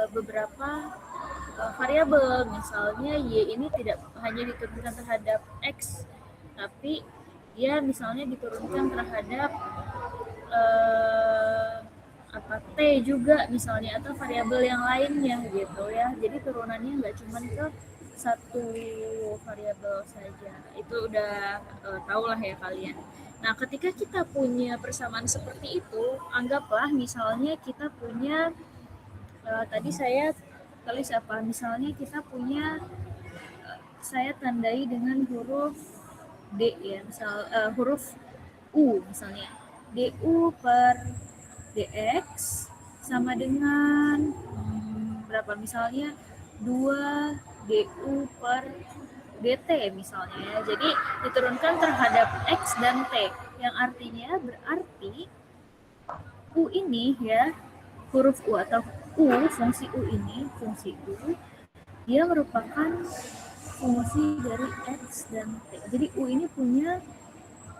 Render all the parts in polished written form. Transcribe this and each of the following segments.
beberapa variabel, misalnya y ini tidak hanya diturunkan terhadap x, tapi dia misalnya diturunkan terhadap t juga misalnya, atau variabel yang lainnya gitu ya. Jadi turunannya nggak cuma ke satu variabel saja. Itu udah tahu lah ya kalian. Nah, ketika kita punya persamaan seperti itu, anggaplah misalnya kita punya tadi saya tulis apa? Misalnya kita punya saya tandai dengan huruf D ya, misal huruf U misalnya. DU per DX sama dengan berapa misalnya 2 DU per DT misalnya ya. Jadi diturunkan terhadap X dan T, yang artinya berarti U ini ya, huruf U atau U, fungsi U ini, fungsi U, dia merupakan fungsi dari X dan T. Jadi U ini punya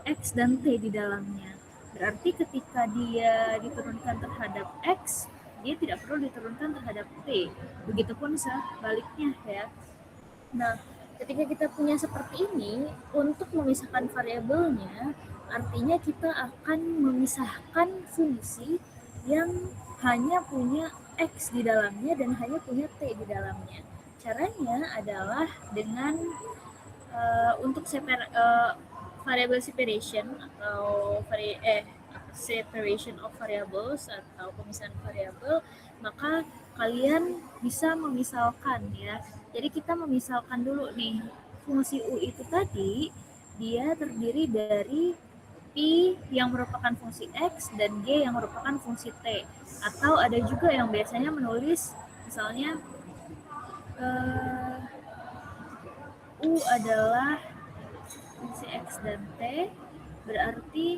X dan T di dalamnya. Berarti ketika dia diturunkan terhadap X, dia tidak perlu diturunkan terhadap T. Begitupun sebaliknya ya. Nah, ketika kita punya seperti ini, untuk memisahkan variabelnya, artinya kita akan memisahkan fungsi yang hanya punya X di dalamnya dan hanya punya T di dalamnya. Caranya adalah dengan untuk variable separation atau separation of variables atau pemisahan variabel, maka kalian bisa memisalkan ya. Jadi kita memisalkan dulu nih, fungsi U itu tadi dia terdiri dari Pi yang merupakan fungsi X dan G yang merupakan fungsi T. Atau ada juga yang biasanya menulis misalnya U adalah fungsi X dan T, berarti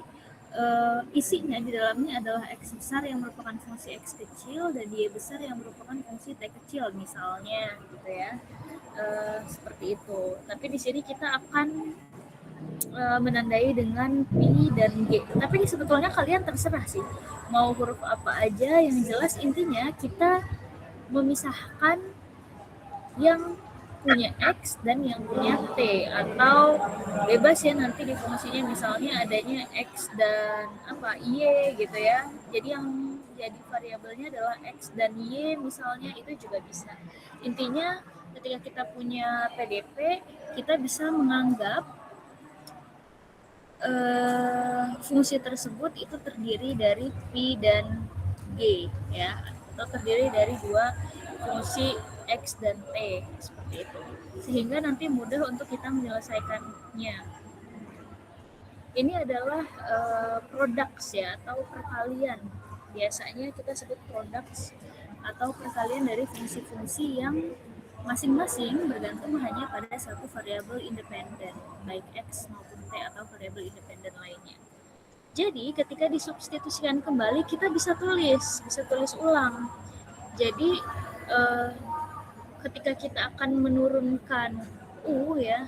isinya di dalamnya adalah X besar yang merupakan fungsi X kecil dan Y besar yang merupakan fungsi T kecil misalnya gitu ya. Seperti itu. Tapi di sini kita akan menandai dengan Pi dan G. Tapi sebetulnya kalian terserah sih mau huruf apa aja, yang jelas intinya kita memisahkan yang punya X dan yang punya T, atau bebas ya nanti di fungsinya misalnya adanya X dan Y gitu ya. Jadi yang jadi variabelnya adalah X dan Y misalnya, itu juga bisa. Intinya ketika kita punya PDP, kita bisa menganggap fungsi tersebut itu terdiri dari Pi dan G ya, atau terdiri dari dua fungsi X dan T seperti itu, sehingga nanti mudah untuk kita menyelesaikannya. Ini adalah products ya, atau perkalian. Biasanya kita sebut products atau perkalian dari fungsi-fungsi yang masing-masing bergantung hanya pada satu variabel independen, baik X maupun T atau variabel independen lainnya. Jadi ketika disubstitusikan kembali, kita bisa tulis ulang. Jadi ketika kita akan menurunkan U ya,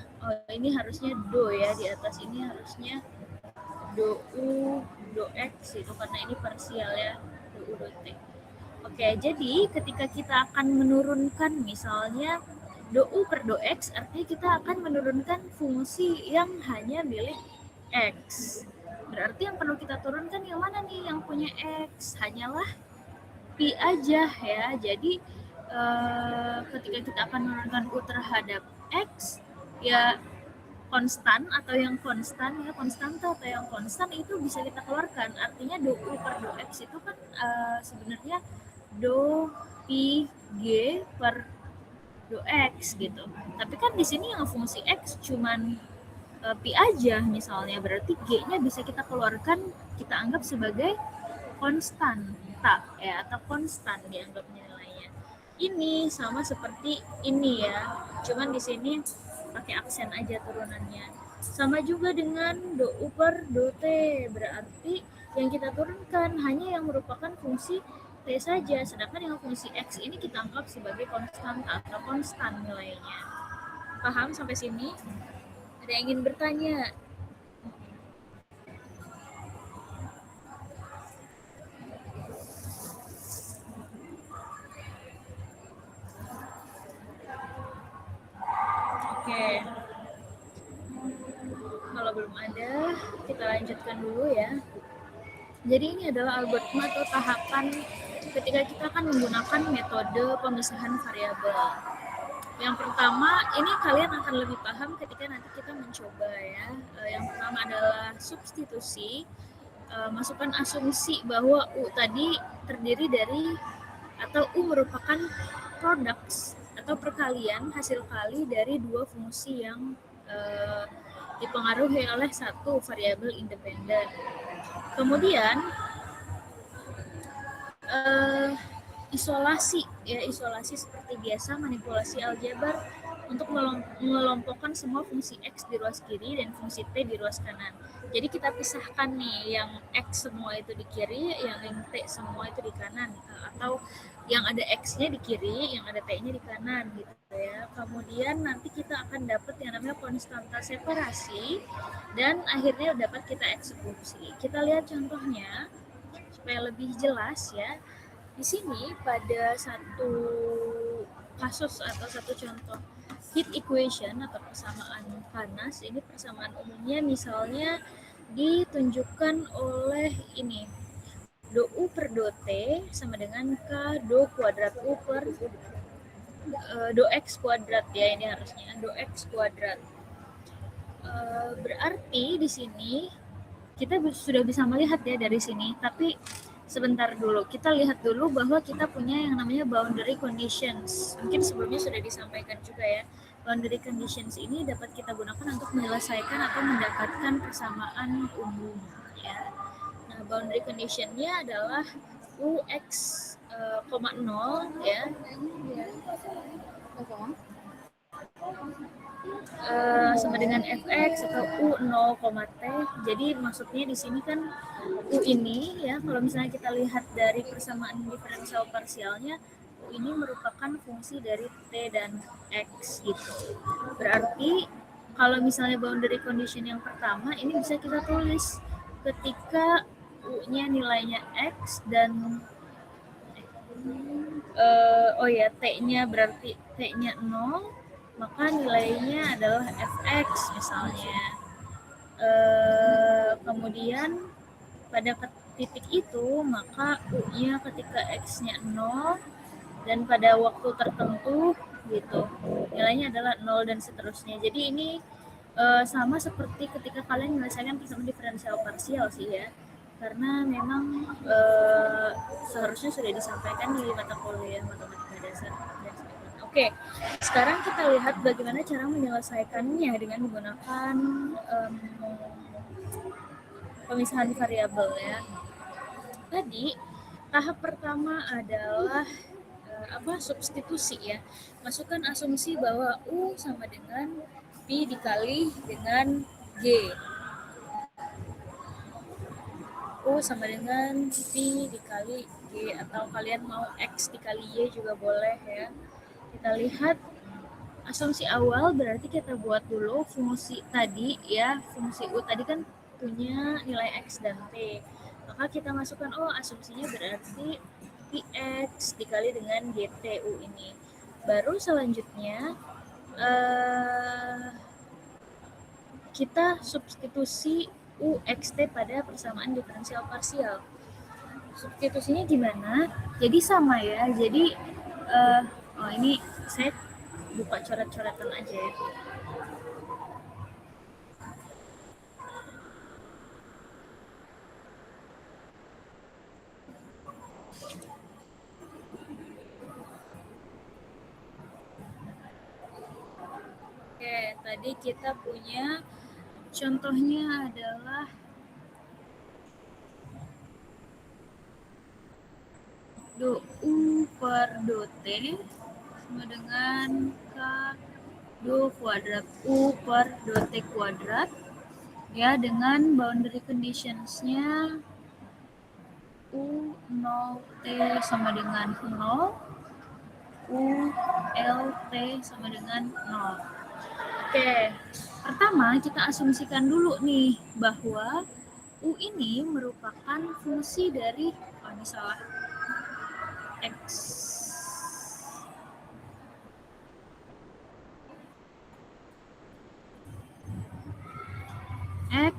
ini harusnya do ya, di atas ini harusnya do U, do X itu karena ini parsial ya, do U, do T. Oke, jadi ketika kita akan menurunkan misalnya do U per do X, artinya kita akan menurunkan fungsi yang hanya milik X. Berarti yang perlu kita turunkan yang mana nih yang punya X? Hanyalah Pi aja ya. Jadi ketika kita akan menurunkan U terhadap X, ya konstan atau yang konstan ya, konstanta atau yang konstan itu bisa kita keluarkan. Artinya do U per do X itu kan sebenarnya do Pi G per do X gitu. Tapi kan di sini yang fungsi X cuman Pi aja misalnya, berarti G-nya bisa kita keluarkan, kita anggap sebagai konstan ya, atau konstan dianggap nilainya. Ini sama seperti ini ya, cuman di sini pakai aksen aja turunannya. Sama juga dengan do U per do T, berarti yang kita turunkan hanya yang merupakan fungsi T saja, sedangkan yang fungsi X ini kita anggap sebagai konstan atau konstan nilainya. Paham sampai sini? Ada yang ingin bertanya? Oke, kalau belum ada, kita lanjutkan dulu ya. Jadi ini adalah algoritma atau tahapan ketika kita akan menggunakan metode pemisahan variabel. Yang pertama, ini kalian akan lebih paham ketika nanti kita mencoba ya. Yang pertama adalah substitusi. Masukkan asumsi bahwa U tadi terdiri dari atau U merupakan produk atau perkalian hasil kali dari dua fungsi yang dipengaruhi oleh satu variabel independen. Kemudian isolasi seperti biasa manipulasi aljabar untuk mengelompokkan semua fungsi X di ruas kiri dan fungsi T di ruas kanan. Jadi kita pisahkan nih yang X semua itu di kiri, yang T semua itu di kanan, atau yang ada X-nya di kiri, yang ada T-nya di kanan gitu ya. Kemudian nanti kita akan dapat yang namanya konstanta separasi dan akhirnya dapat kita eksekusi. Kita lihat contohnya supaya lebih jelas ya. Di sini pada satu kasus atau satu contoh heat equation atau persamaan panas, ini persamaan umumnya misalnya ditunjukkan oleh ini do U per do T sama dengan K do kuadrat U per do X kuadrat ya, ini harusnya do X kuadrat. Berarti di sini kita sudah bisa melihat ya dari sini, tapi sebentar dulu, kita lihat dulu bahwa kita punya yang namanya boundary conditions. Mungkin sebelumnya sudah disampaikan juga ya. Boundary conditions ini dapat kita gunakan untuk menyelesaikan atau mendapatkan persamaan umum ya. Nah, boundary conditionnya adalah UX, 0 ya. Sama dengan fx atau u 0, t. Jadi maksudnya di sini kan u ini ya, kalau misalnya kita lihat dari persamaan diferensial parsialnya, u ini merupakan fungsi dari t dan x gitu. Berarti kalau misalnya boundary condition yang pertama ini bisa kita tulis ketika u-nya nilainya x dan t-nya berarti t-nya 0, maka nilainya adalah fx misalnya. Kemudian pada titik itu maka u-nya ketika x-nya 0 dan pada waktu tertentu gitu nilainya adalah 0 dan seterusnya. Jadi ini sama seperti ketika kalian menyelesaikan persamaan diferensial parsial sih ya, karena memang seharusnya sudah disampaikan di mata kuliah matematika dasar dan sebagainya. Oke, sekarang kita lihat bagaimana cara menyelesaikannya dengan menggunakan pemisahan variabel ya. Tadi tahap pertama adalah substitusi ya. Masukkan asumsi bahwa U sama dengan P dikali dengan G. U sama dengan P dikali G, atau kalian mau X dikali Y juga boleh ya. Kita lihat asumsi awal, berarti kita buat dulu fungsi tadi ya. Fungsi U tadi kan punya nilai X dan T. Maka kita masukkan, asumsinya berarti Px dikali dengan GTU ini. Baru selanjutnya kita substitusi UXT pada persamaan diferensial parsial. Substitusinya gimana? Jadi sama ya. Jadi ini saya buka coret-coretan aja ya. Oke, tadi kita punya contohnya adalah do U per do T sama dengan K do kuadrat U per do T kuadrat ya, dengan boundary conditionsnya U 0 T sama dengan 0, U L T sama dengan 0. Oke, pertama kita asumsikan dulu nih bahwa U ini merupakan fungsi dari ini salah X.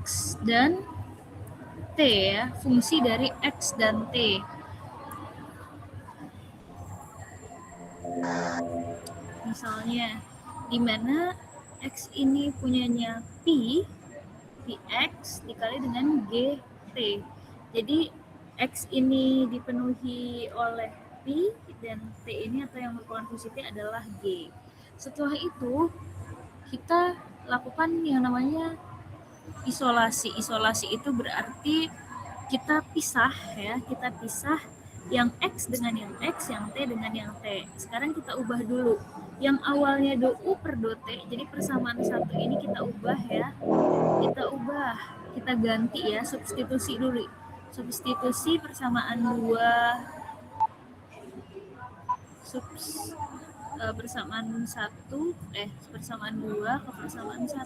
X dan T ya, fungsi dari X dan T. Misalnya, di mana X ini punyanya Px dikali dengan GT. Jadi, X ini dipenuhi oleh P dan T ini atau yang merupakan fungsi T adalah G. Setelah itu, kita lakukan yang namanya isolasi. Isolasi itu berarti kita pisah yang X dengan yang X, yang T dengan yang T. Sekarang kita ubah dulu. Yang awalnya do U per do T, jadi persamaan satu ini kita ubah ya. Kita ganti ya, substitusi dulu. Substitusi persamaan 2 persamaan 2 ke persamaan 1.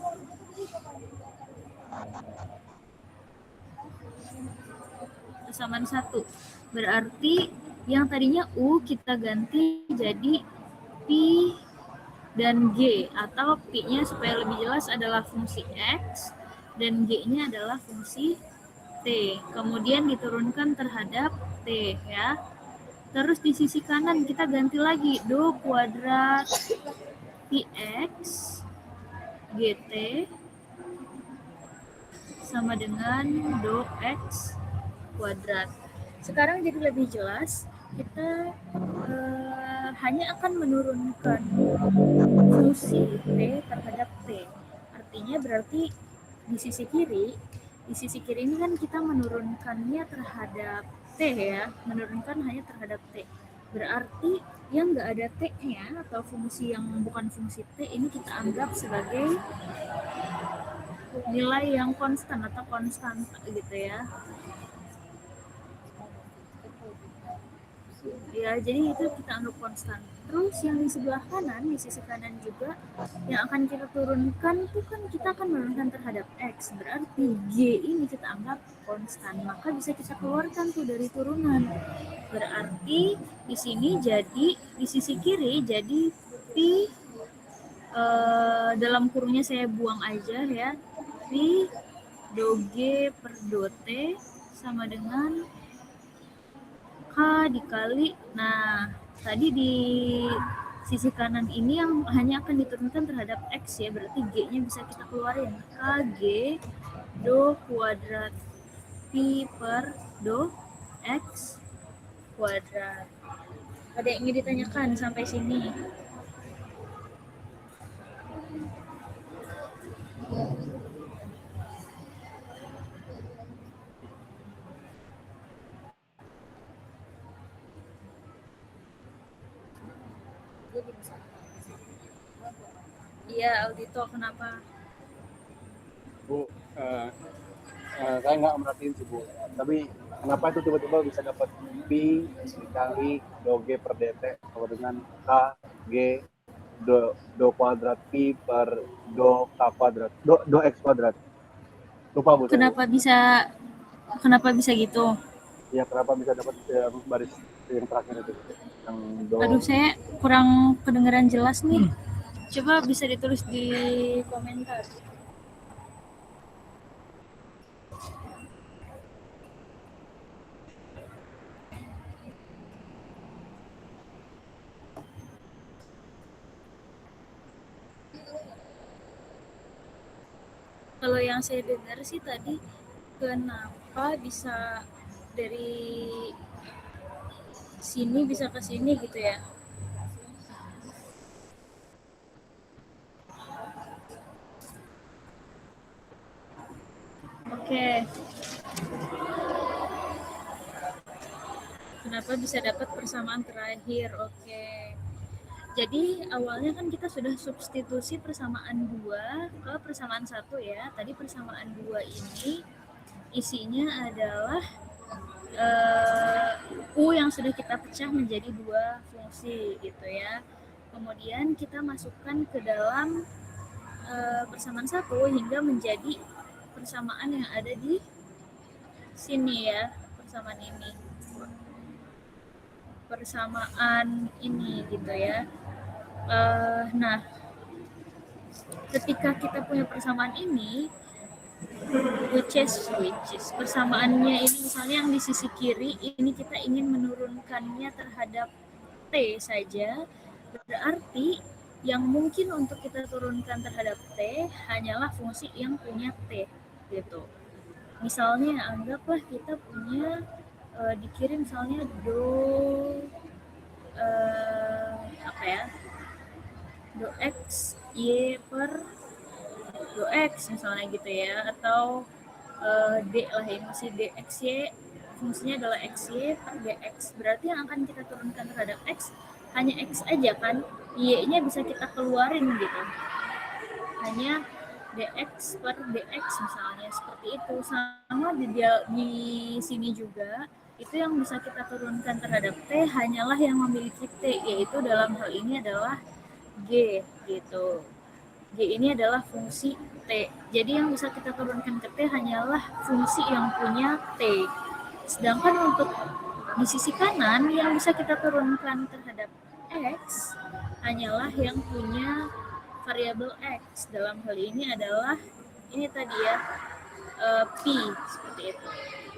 Persamaan 1. Berarti yang tadinya U kita ganti jadi P dan G, atau P-nya supaya lebih jelas adalah fungsi X dan G-nya adalah fungsi T. Kemudian diturunkan terhadap T ya. Terus di sisi kanan kita ganti lagi do kuadrat Px GT sama dengan do X kuadrat. Sekarang jadi lebih jelas, kita hanya akan menurunkan fungsi T terhadap T. Artinya berarti di sisi kiri ini kan kita menurunkannya terhadap T ya, menurunkan hanya terhadap T. Berarti yang nggak ada T-nya atau fungsi yang bukan fungsi T ini kita anggap sebagai nilai yang konstan atau konstanta gitu ya. Ya, jadi itu kita anggap konstan. Terus yang di sebelah kanan, di sisi kanan juga yang akan kita turunkan itu kan kita akan menurunkan terhadap X. Berarti G ini kita anggap konstan. Maka bisa kita keluarkan tuh dari turunan. Berarti di sini jadi di sisi kiri jadi P dalam kurungnya saya buang aja ya. P do G per do T sama dengan K dikali, nah tadi di sisi kanan ini yang hanya akan diturunkan terhadap X ya, berarti G-nya bisa kita keluarin. KG do kuadrat P per do X kuadrat. Ada yang ingin ditanyakan sampai sini? Iya, Audito, kenapa? Bu, saya nggak merhatiin sih Bu, tapi kenapa itu tiba-tiba bisa dapat P dikali do G per dt sama dengan K G do kuadrat P per do K kuadrat do X kuadrat. Lupa Bu. Kenapa bisa gitu? Ya, kenapa bisa dapat baris yang terakhir itu yang do. Aduh, saya kurang kedengeran jelas nih. Coba bisa ditulis di komentar. Kalau yang saya dengar sih tadi, kenapa bisa dari sini bisa ke sini gitu ya? Oke. Kenapa bisa dapat persamaan terakhir? Oke. Jadi awalnya kan kita sudah substitusi persamaan 2 ke persamaan 1 ya. Tadi persamaan 2 ini isinya adalah U yang sudah kita pecah menjadi 2 fungsi gitu ya. Kemudian kita masukkan ke dalam persamaan 1 hingga menjadi persamaan yang ada di sini ya, persamaan ini gitu ya. Nah, ketika kita punya persamaan ini, which is persamaannya ini misalnya yang di sisi kiri ini kita ingin menurunkannya terhadap T saja, berarti yang mungkin untuk kita turunkan terhadap T hanyalah fungsi yang punya T gitu. Misalnya anggaplah kita punya dikirim misalnya apa ya, do x y per do x misalnya gitu ya, atau d lah ini masih dxy, fungsinya adalah xy per dx, berarti yang akan kita turunkan terhadap x hanya x aja kan, y-nya bisa kita keluarin gitu, hanya dx per dx misalnya, seperti itu. Sama di sini juga itu yang bisa kita turunkan terhadap t hanyalah yang memiliki t, yaitu dalam hal ini adalah g gitu. G ini adalah fungsi T. Jadi yang bisa kita turunkan ke T hanyalah fungsi yang punya T. Sedangkan untuk di sisi kanan yang bisa kita turunkan terhadap X hanyalah yang punya variabel X. Dalam hal ini adalah ini tadi ya, P, seperti itu.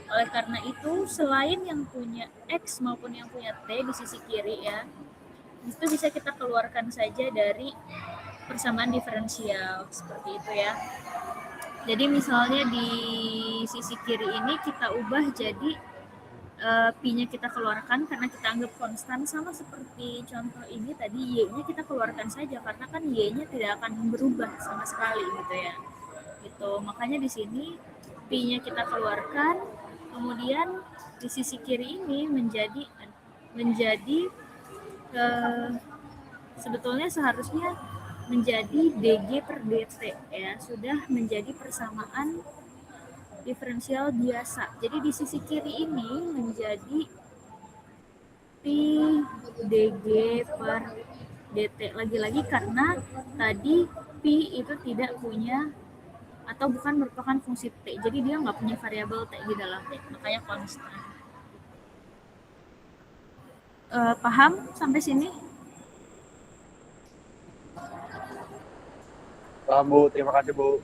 Oleh karena itu, selain yang punya X maupun yang punya T di sisi kiri ya, itu bisa kita keluarkan saja dari persamaan diferensial, seperti itu ya. Jadi misalnya di sisi kiri ini kita ubah jadi P-nya kita keluarkan karena kita anggap konstan, sama seperti contoh ini tadi, Y-nya kita keluarkan saja karena kan Y-nya tidak akan berubah sama sekali gitu ya. Gitu. Makanya di sini P-nya kita keluarkan, kemudian di sisi kiri ini menjadi sebetulnya seharusnya menjadi dg per dt ya, sudah menjadi persamaan diferensial biasa. Jadi di sisi kiri ini menjadi P dg per dt, lagi-lagi karena tadi P itu tidak punya atau bukan merupakan fungsi T, jadi dia nggak punya variabel T di dalamnya, makanya konstan. Paham sampai sini? Paham Bu, terima kasih Bu.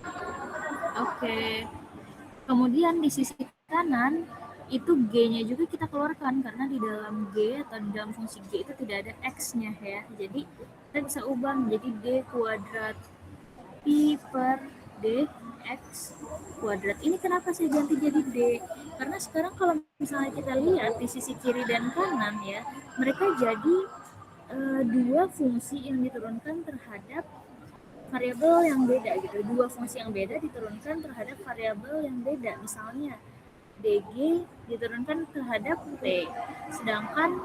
Oke. Kemudian di sisi kanan itu G-nya juga kita keluarkan karena di dalam G atau di dalam fungsi G itu tidak ada X-nya ya. Jadi kita bisa ubah menjadi D kuadrat Pi per dx kuadrat. Ini kenapa saya ganti jadi D? Karena sekarang kalau misalnya kita lihat di sisi kiri dan kanan ya, mereka jadi dua fungsi yang diturunkan terhadap variabel yang beda gitu. Dua fungsi yang beda diturunkan terhadap variabel yang beda. Misalnya dg diturunkan terhadap t, sedangkan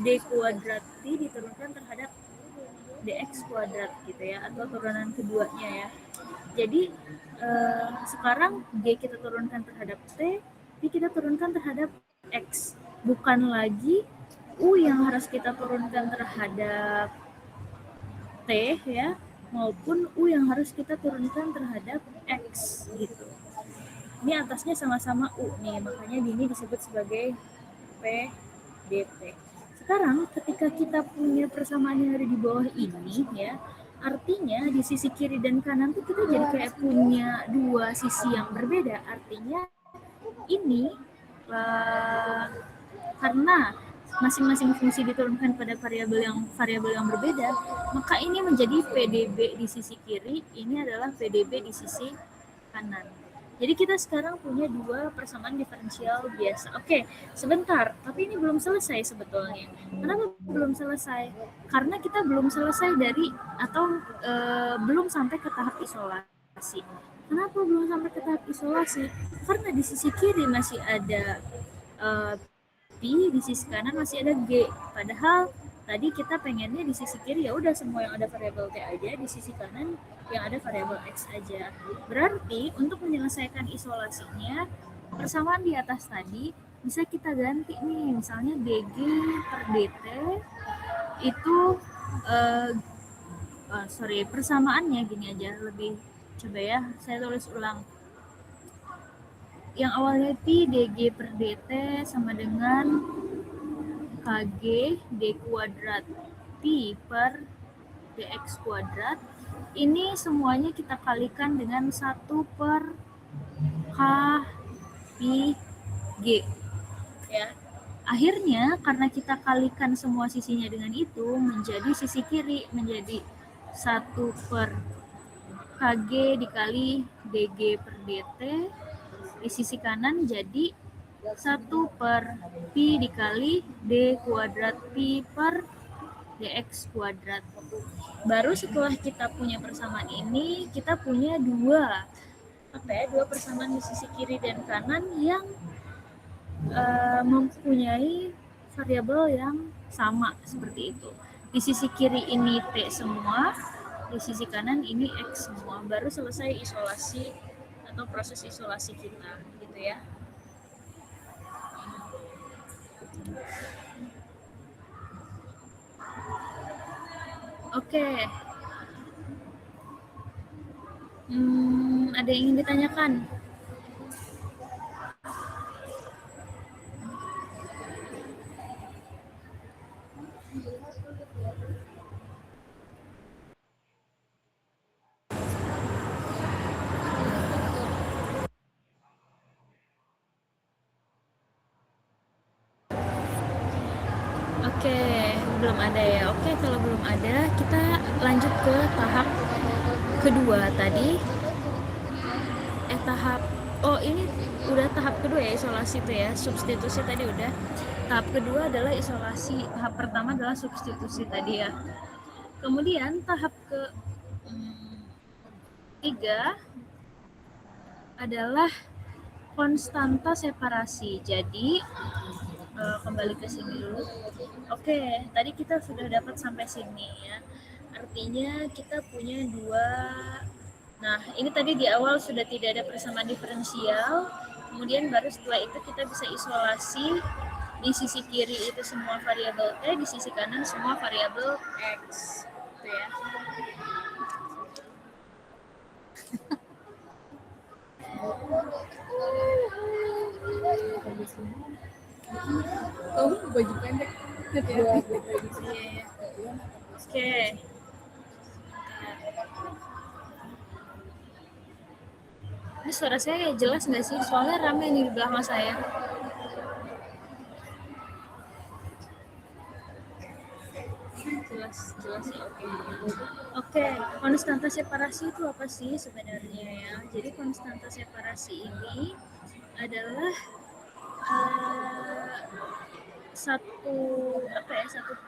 d kuadrat t diturunkan terhadap dx kuadrat gitu ya, atau turunan keduanya ya. Jadi sekarang g kita turunkan terhadap t, t kita turunkan terhadap x, bukan lagi u yang harus kita turunkan terhadap T ya, maupun U yang harus kita turunkan terhadap X gitu. Ini atasnya sama-sama U nih, makanya ini disebut sebagai PDT. Sekarang ketika kita punya persamaan yang ada di bawah ini ya, artinya di sisi kiri dan kanan tuh kita jadi kayak punya dua sisi yang berbeda. Artinya ini karena masing-masing fungsi diturunkan pada variabel yang berbeda, maka ini menjadi PDB di sisi kiri, ini adalah PDB di sisi kanan. Jadi kita sekarang punya dua persamaan diferensial biasa. Oke, sebentar, tapi ini belum selesai sebetulnya. Kenapa belum selesai? Karena kita belum selesai dari atau belum sampai ke tahap isolasi. Kenapa belum sampai ke tahap isolasi? Karena di sisi kiri masih ada P, di sisi kanan masih ada G. Padahal tadi kita pengennya di sisi kiri ya udah semua yang ada variabel T aja, di sisi kanan yang ada variabel X aja. Berarti untuk menyelesaikan isolasinya, persamaan di atas tadi bisa kita ganti nih, misalnya dg per dt itu persamaannya gini aja, lebih coba ya saya tulis ulang. Yang awalnya Pi dg per dt sama dengan kg d kuadrat Pi per dx kuadrat ini semuanya kita kalikan dengan 1/K pi G. Ya. Akhirnya karena kita kalikan semua sisinya dengan itu, menjadi sisi kiri menjadi 1/Kg dikali dg per dt. Di sisi kanan jadi 1/pi dikali d kuadrat pi per dx kuadrat. Baru setelah kita punya persamaan ini, kita punya dua persamaan di sisi kiri dan kanan yang mempunyai variabel yang sama seperti itu. Di sisi kiri ini T semua, di sisi kanan ini X semua. Baru selesai isolasi atau proses isolasi kita, gitu ya. Oke. Ada yang ingin ditanyakan? Oke, belum ada ya. Oke, kalau belum ada, kita lanjut ke tahap kedua tadi. Ini udah tahap kedua ya, isolasi itu ya. Substitusi tadi udah. Tahap kedua adalah isolasi. Tahap pertama adalah substitusi tadi ya. Kemudian tahap ketiga adalah konstanta separasi. Jadi kembali ke sini dulu. Oke, tadi kita sudah dapat sampai sini ya. Artinya kita punya dua. Nah, ini tadi di awal sudah tidak ada persamaan diferensial. Kemudian baru setelah itu kita bisa isolasi. Di sisi kiri itu semua variabel T, di sisi kanan semua variabel X. Gitu ya. Oh, baju pendek. Iya. Oke. Ini suara saya jelas nggak sih? Soalnya rame nih di belakang saya. Jelas ya. Oke, konstanta separasi itu apa sih sebenarnya ya? Jadi konstanta separasi ini adalah satu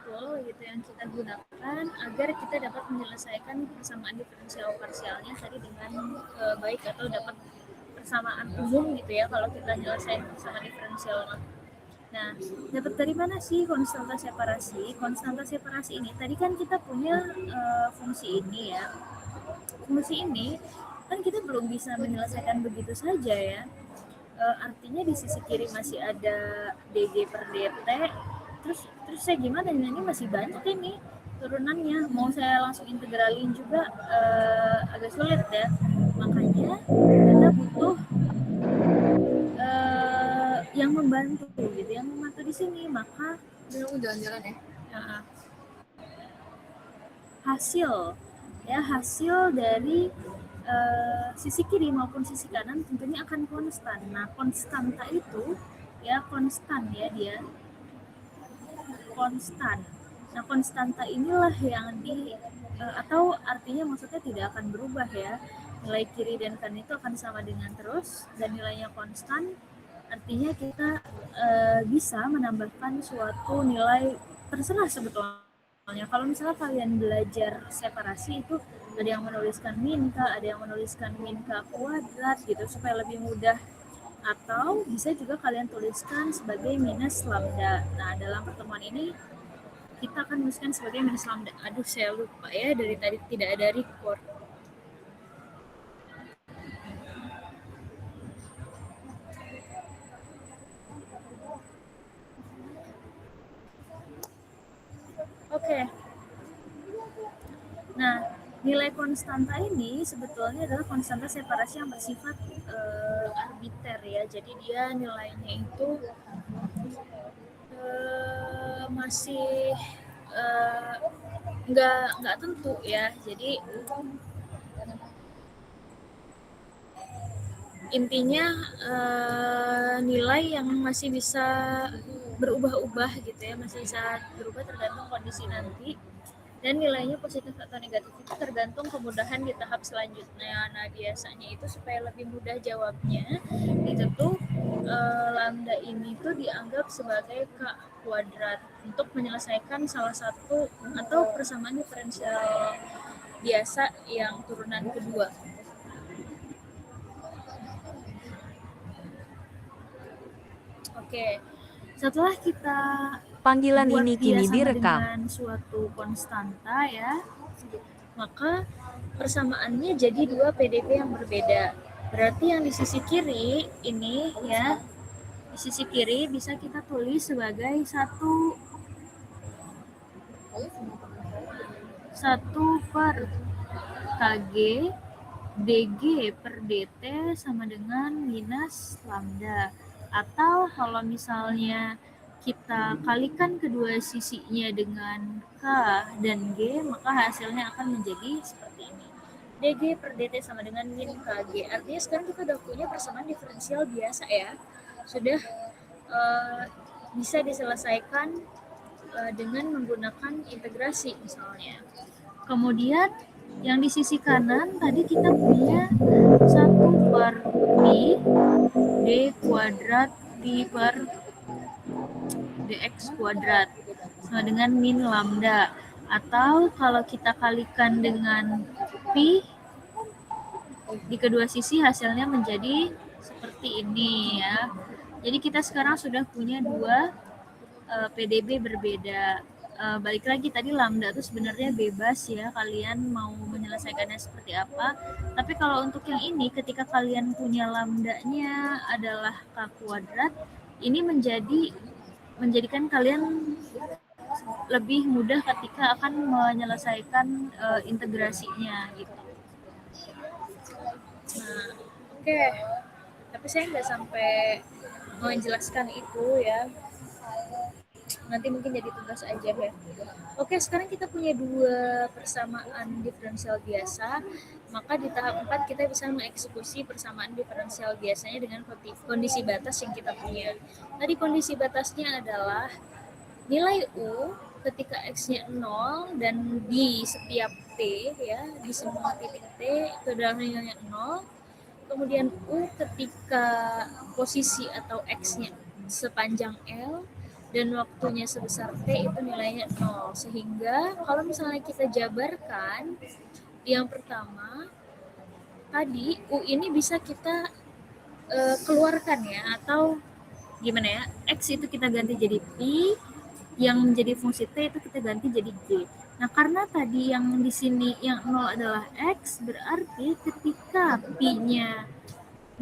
tool gitu yang kita gunakan agar kita dapat menyelesaikan persamaan diferensial parsialnya tadi dengan baik, atau dapat persamaan umum gitu ya kalau kita nyelesain persamaan diferensial. Nah, dapat dari mana sih konstanta separasi? Konstanta separasi ini tadi kan kita punya fungsi ini ya. Fungsi ini kan kita belum bisa menyelesaikan begitu saja ya. Artinya di sisi kiri masih ada dg per dt. Terus saya gimana? Ini masih banyak ini turunannya. Mau saya langsung integralin juga agak sulit ya. Makanya kita butuh yang membantu gitu, yang membantu di sini. Maka jalan-jalan ya. Hasil dari sisi kiri maupun sisi kanan tentunya akan konstan. Nah, konstanta itu ya konstan ya, dia konstan. Nah, konstanta inilah yang atau artinya maksudnya tidak akan berubah ya. Nilai kiri dan kanan itu akan sama dengan terus dan nilainya konstan. Artinya kita bisa menambahkan suatu nilai terserah sebetulnya. Kalau misalnya kalian belajar separasi itu ada yang menuliskan min K, ada yang menuliskan min K kuadrat gitu supaya lebih mudah. Atau bisa juga kalian tuliskan sebagai minus lambda. Nah, dalam pertemuan ini kita akan tuliskan sebagai minus lambda. Aduh, saya lupa ya, dari tadi tidak ada record. Oke. Nah, nilai konstanta ini sebetulnya adalah konstanta separasi yang bersifat arbiter ya. Jadi dia nilainya itu masih nggak tentu ya. Jadi intinya nilai yang masih bisa berubah-ubah gitu ya, masih bisa berubah tergantung kondisi nanti, dan nilainya positif atau negatif itu tergantung kemudahan di tahap selanjutnya. Nah biasanya itu supaya lebih mudah jawabnya itu tuh lambda ini tuh dianggap sebagai k kuadrat untuk menyelesaikan salah satu atau persamaan diferensial biasa yang turunan kedua. Oke, setelah kita Panggilan buat ini dia kini sama direkam. dengan suatu konstanta ya, maka persamaannya jadi dua PDP yang berbeda. Berarti yang di sisi kiri ini ya, di sisi kiri bisa kita tulis sebagai 1 per KG DG per DT sama dengan minus lambda. Atau kalau misalnya kita kalikan kedua sisinya dengan K dan G, maka hasilnya akan menjadi seperti ini. DG per DT sama dengan min KG. Artinya sekarang kita udah punya persamaan diferensial biasa ya. Sudah bisa diselesaikan dengan menggunakan integrasi misalnya. Kemudian yang di sisi kanan tadi kita punya 1 per pi d kuadrat pi per dx kuadrat sama dengan min lambda, atau kalau kita kalikan dengan pi di kedua sisi hasilnya menjadi seperti ini ya. Jadi kita sekarang sudah punya dua PDB berbeda. Balik lagi tadi lambda itu sebenarnya bebas ya, kalian mau menyelesaikannya seperti apa. Tapi kalau untuk yang ini, ketika kalian punya lambdanya adalah k kuadrat, ini menjadikan kalian lebih mudah ketika akan menyelesaikan integrasinya gitu. Nah, oke. Tapi saya nggak sampai menjelaskan itu ya. Nanti mungkin jadi tugas aja ya. Oke, sekarang kita punya dua persamaan diferensial biasa, maka di tahap 4 kita bisa mengeksekusi persamaan diferensial biasanya dengan kondisi batas yang kita punya. Tadi kondisi batasnya adalah nilai U ketika X-nya 0 dan di setiap T ya, di semua titik T itu adalah nilainya 0. Kemudian U ketika posisi atau X-nya sepanjang L dan waktunya sebesar T itu nilainya 0. Sehingga kalau misalnya kita jabarkan yang pertama tadi U ini bisa kita keluarkan ya, atau gimana ya, X itu kita ganti jadi Pi, yang menjadi fungsi T itu kita ganti jadi G. Nah karena tadi yang di sini yang 0 adalah X, berarti ketika Pi-nya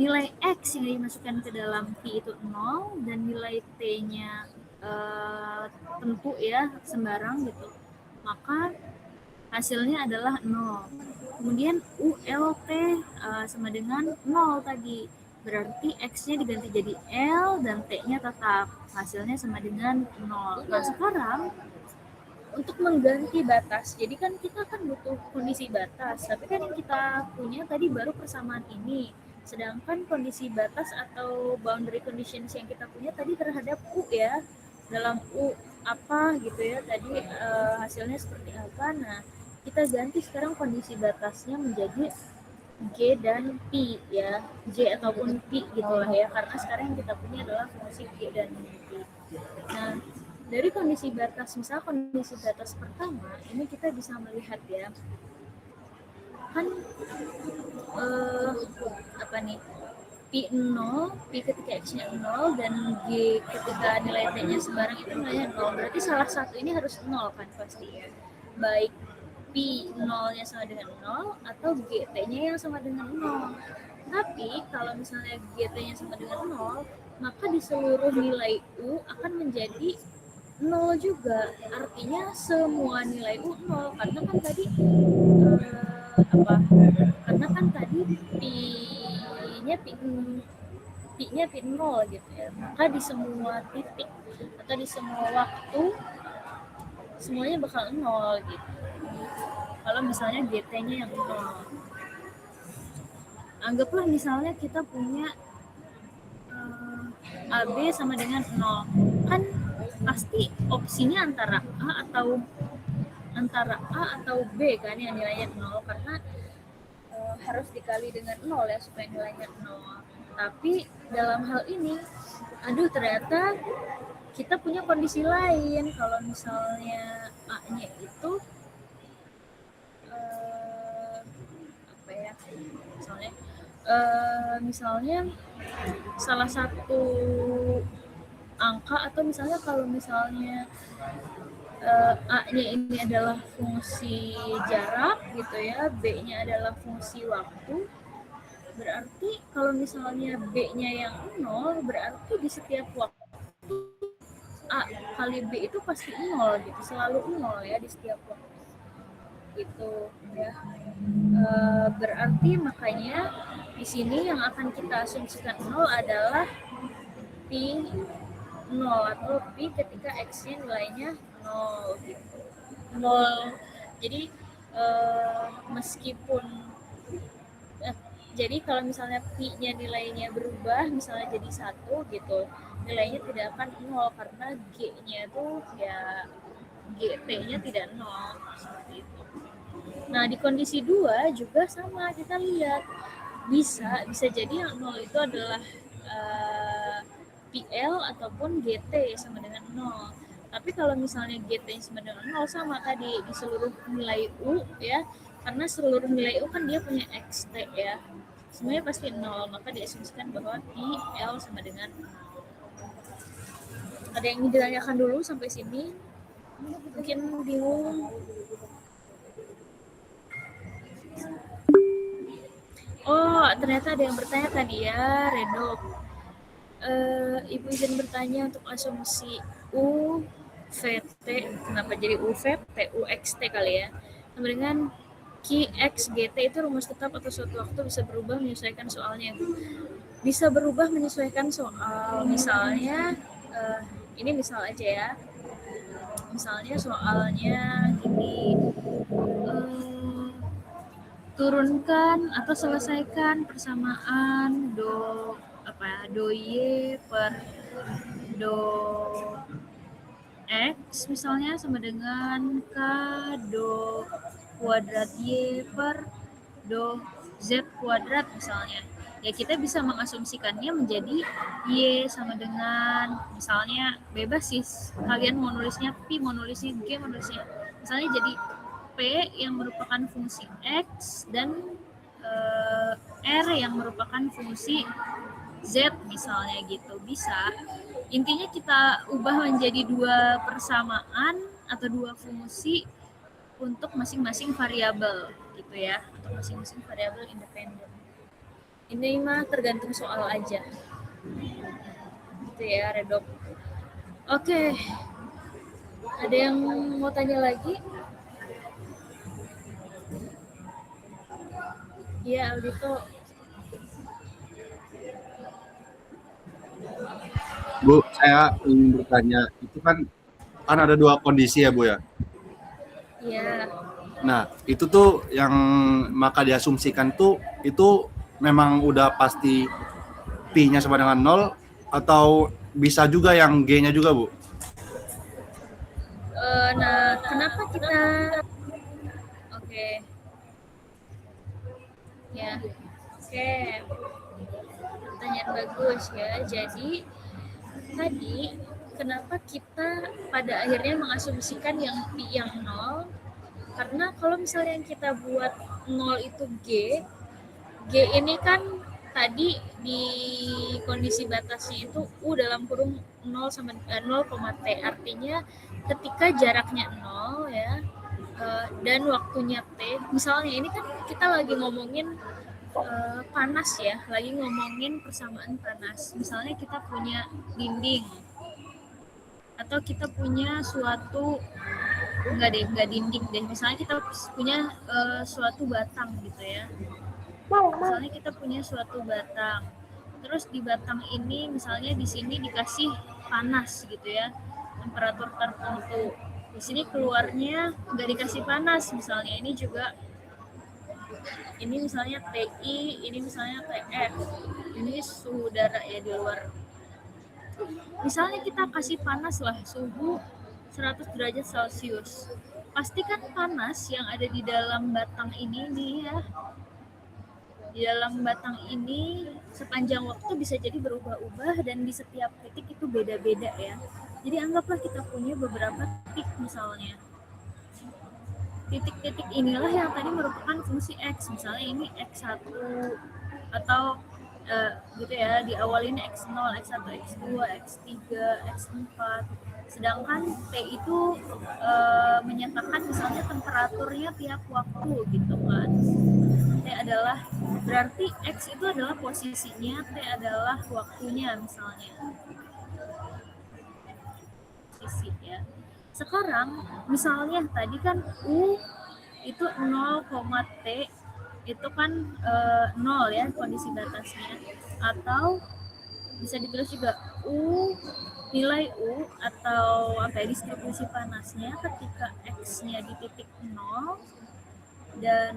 nilai X yang dimasukkan ke dalam Pi itu 0 dan nilai T-nya tentu ya sembarang gitu, maka hasilnya adalah 0. Kemudian ULT sama dengan 0 tadi, berarti X-nya diganti jadi L dan T-nya tetap, hasilnya sama dengan 0. Nah sekarang untuk mengganti batas, jadi kan kita kan butuh kondisi batas, tapi kan yang kita punya tadi baru persamaan ini, sedangkan kondisi batas atau boundary conditions yang kita punya tadi terhadap U ya, dalam U apa gitu ya tadi hasilnya seperti apa. Nah kita ganti sekarang kondisi batasnya menjadi G dan P ya, J ataupun P gitulah ya, karena sekarang yang kita punya adalah fungsi G dan P. Nah dari kondisi batas, misal kondisi batas pertama ini kita bisa melihat ya, kan apa nih, Pi 0, Pi ketika X-nya 0 dan G ketika nilai T-nya sembarang itu nilainya 0, berarti salah satu ini harus 0 kan pasti ya, baik Pi 0-nya sama dengan 0 atau GT-nya yang sama dengan 0. Tapi kalau misalnya GT-nya sama dengan 0, maka di seluruh nilai U akan menjadi 0 juga, artinya semua nilai U 0, karena kan tadi karena kan tadi pi-nya pi 0 gitu ya, maka di semua titik atau di semua waktu semuanya bakal nol gitu. Kalau misalnya GT-nya yang nol, anggaplah misalnya kita punya AB sama dengan 0, kan pasti opsinya antara A atau B kan yang nilainya 0, karena harus dikali dengan 0 ya supaya nilainya 0. Tapi dalam hal ini, ternyata kita punya kondisi lain. Kalau misalnya A-nya itu apa ya? Misalnya salah satu angka, atau misalnya kalau misalnya A-nya ini adalah fungsi jarak gitu ya, B-nya adalah fungsi waktu, berarti kalau misalnya B-nya yang 0, berarti di setiap waktu A kali B itu pasti 0 gitu, selalu 0 ya di setiap waktu gitu ya. Berarti makanya di sini yang akan kita asumsikan 0 adalah pi 0 atau pi ketika x-nya nilainya 0 gitu. 0. Jadi meskipun jadi kalau misalnya pi-nya nilainya berubah, misalnya jadi 1 gitu, nilainya tidak akan 0 karena g-nya tuh ya gt-nya tidak 0 seperti itu. Nah, di kondisi 2 juga sama, kita lihat bisa jadi yang 0 itu adalah PL ataupun GT sama dengan 0. Tapi kalau misalnya GT sama dengan 0, sama tadi di seluruh nilai U ya, karena seluruh nilai U kan dia punya XT ya, semuanya pasti 0, maka diasumsikan bahwa PL sama dengan 0. Ada yang ingin ditanyakan dulu sampai sini? Mungkin bingung. Oh, ternyata ada yang bertanya tadi ya, Redok. Ibu izin bertanya untuk asumsi U VT, kenapa jadi U VT, UXT kali ya, sama dengan Q X GT itu rumus tetap atau suatu waktu bisa berubah menyesuaikan soalnya? Bisa berubah menyesuaikan soal. Misalnya, ini misal aja ya, misalnya soalnya gini, turunkan atau selesaikan persamaan do y per do x misalnya sama dengan k do kuadrat y per do z kuadrat misalnya. Ya kita bisa mengasumsikannya menjadi y sama dengan, misalnya bebas sih, kalian mau nulisnya pi, mau nulisnya g, mau nulisnya misalnya jadi P yang merupakan fungsi X dan R yang merupakan fungsi Z misalnya gitu, bisa. Intinya kita ubah menjadi dua persamaan atau dua fungsi untuk masing-masing variabel gitu ya, untuk masing-masing variabel independen. Ini mah tergantung soal aja gitu ya, Redok. Oke. Ada yang mau tanya lagi? Iya, Aldito. Bu, saya ingin bertanya, itu kan ada dua kondisi ya Bu ya? Iya. Nah, itu tuh yang maka diasumsikan tuh, itu memang udah pasti Pi-nya sama dengan 0, atau bisa juga yang G-nya juga Bu? Nah, kenapa kita... Oke. Ya, oke. Pertanyaan bagus ya. Jadi, tadi kenapa kita pada akhirnya mengasumsikan yang Pi yang 0? Karena kalau misalnya yang kita buat 0 itu G ini kan tadi di kondisi batasnya itu U dalam kurung 0 sama 0, T, artinya ketika jaraknya 0 ya, dan waktunya T, misalnya ini kan kita lagi ngomongin panas ya, lagi ngomongin persamaan panas. Misalnya kita punya dinding atau kita punya suatu, enggak dinding deh, misalnya kita punya suatu batang gitu ya. Misalnya kita punya suatu batang, terus di batang ini misalnya di sini dikasih panas gitu ya, temperatur tertentu. Di sini keluarnya nggak dikasih panas misalnya, ini juga, ini misalnya TI, ini misalnya TF, ini suhu udara ya di luar. Misalnya kita kasih panas lah, suhu 100 derajat Celcius, pastikan panas yang ada di dalam batang ini nih ya, di dalam batang ini sepanjang waktu bisa jadi berubah-ubah dan di setiap titik itu beda-beda ya. Jadi anggaplah kita punya beberapa titik misalnya. Titik-titik inilah yang tadi merupakan fungsi X, misalnya ini X1 atau gitu ya, di awal ini X0, X1, X2, X3, X4. Sedangkan T itu menyatakan misalnya temperaturnya tiap waktu gitu kan. T adalah, berarti X itu adalah posisinya, T adalah waktunya misalnya. Posisi ya. Sekarang misalnya tadi kan U itu 0, T itu kan 0 ya kondisi batasnya, atau bisa ditulis juga nilai U atau apa ya, distribusi panasnya ketika X-nya di titik 0 dan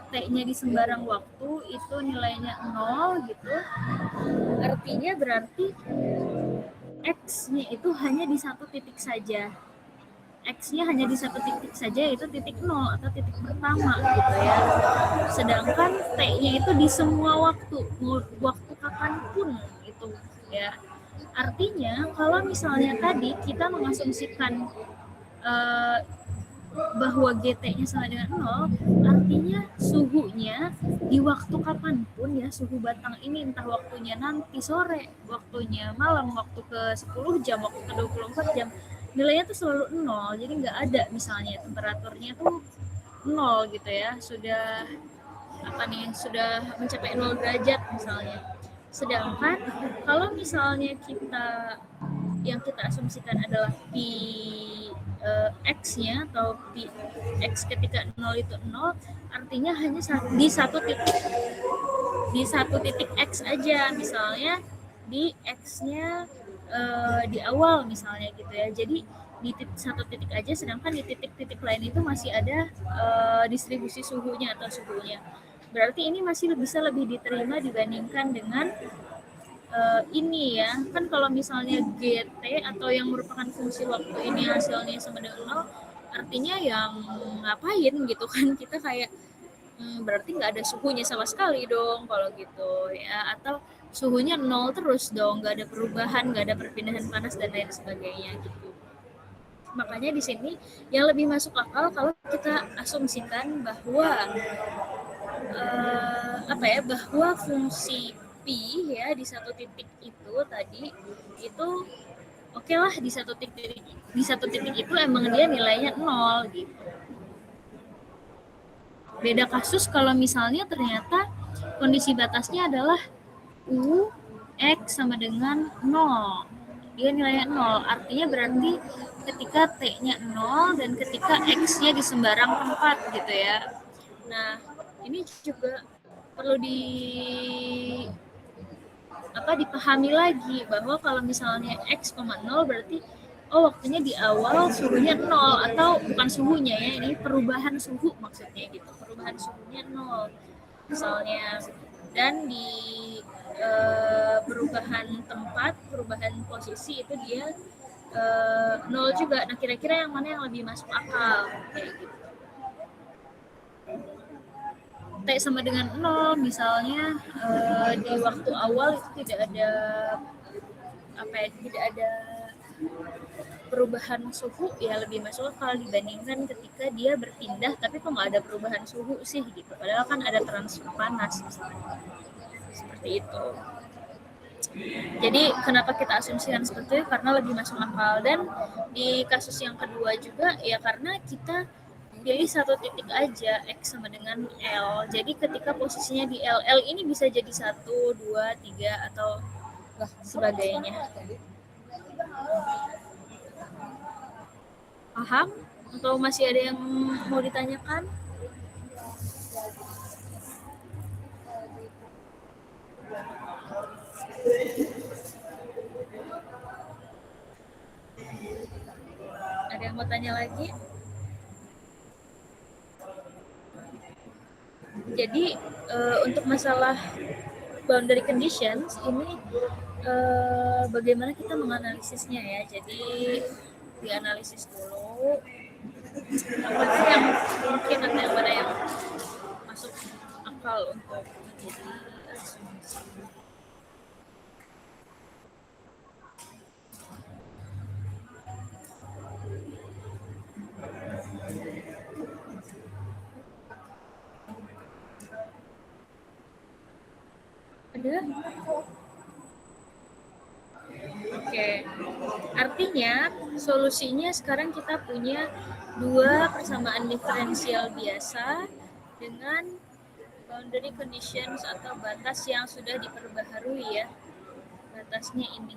T-nya di sembarang waktu itu nilainya 0 gitu. Artinya berarti X-nya itu hanya di satu titik saja. X-nya hanya di satu titik saja, yaitu titik 0 atau titik pertama gitu ya. Sedangkan T-nya itu di semua waktu, waktu kapanpun itu ya. Artinya kalau misalnya tadi kita mengasumsikan bahwa GT-nya sama dengan 0, artinya suhunya di waktu kapanpun ya, suhu batang ini entah waktunya nanti sore, waktunya malam, waktu ke 10 jam, waktu ke 24 jam, nilainya tuh selalu 0. Jadi nggak ada misalnya temperaturnya tuh 0 gitu ya, sudah sudah mencapai 0 derajat misalnya. Sedangkan kalau misalnya yang kita asumsikan adalah X-nya atau X ketika 0 itu 0, artinya hanya di satu titik X aja, misalnya di X-nya di awal misalnya gitu ya. Jadi di satu titik aja, sedangkan di titik-titik lain itu masih ada distribusi suhunya atau suhunya. Berarti ini masih bisa lebih diterima dibandingkan dengan ini ya. Kan kalau misalnya GT atau yang merupakan fungsi waktu ini hasilnya sama dengan 0, artinya yang ngapain gitu kan, kita kayak berarti nggak ada suhunya sama sekali dong kalau gitu ya, atau suhunya 0 terus dong, nggak ada perubahan, nggak ada perpindahan panas dan lain sebagainya gitu. Makanya di sini yang lebih masuk akal kalau kita asumsikan bahwa bahwa fungsi P ya di satu titik itu tadi itu oke lah, di satu titik itu emang dia nilainya 0 gitu. Beda kasus kalau misalnya ternyata kondisi batasnya adalah U X sama dengan 0. Dia nilainya 0, artinya berarti ketika T-nya 0 dan ketika X-nya di sembarang tempat gitu ya. Nah, ini juga perlu dipahami lagi bahwa kalau misalnya X, 0 berarti waktunya di awal suhunya 0, atau bukan suhunya ya, ini perubahan suhu maksudnya gitu, perubahan suhunya 0 misalnya, dan di perubahan tempat, perubahan posisi itu dia 0 juga. Nah, kira-kira yang mana yang lebih masuk akal kayak gitu. T sama dengan 0 misalnya di waktu awal itu tidak ada perubahan suhu, ya lebih masuk akal dibandingkan ketika dia berpindah tapi kok nggak ada perubahan suhu sih gitu, padahal kan ada transfer panas misalnya. Seperti itu. Jadi kenapa kita asumsikan seperti itu, karena lebih masuk akal. Dan di kasus yang kedua juga ya karena kita pilih satu titik aja, X sama dengan L. Jadi ketika posisinya di L ini bisa jadi 1, 2, 3 atau sebagainya. Paham? Atau masih ada yang mau ditanyakan? mau tanya lagi? Jadi untuk masalah boundary conditions ini bagaimana kita menganalisisnya ya. Jadi dianalisis dulu apa sih yang mungkin atau yang mana yang masuk akal untuk menjadi asumsi. Ada? Oke. Artinya solusinya sekarang kita punya dua persamaan diferensial biasa dengan boundary conditions atau batas yang sudah diperbaharui ya. Batasnya ini.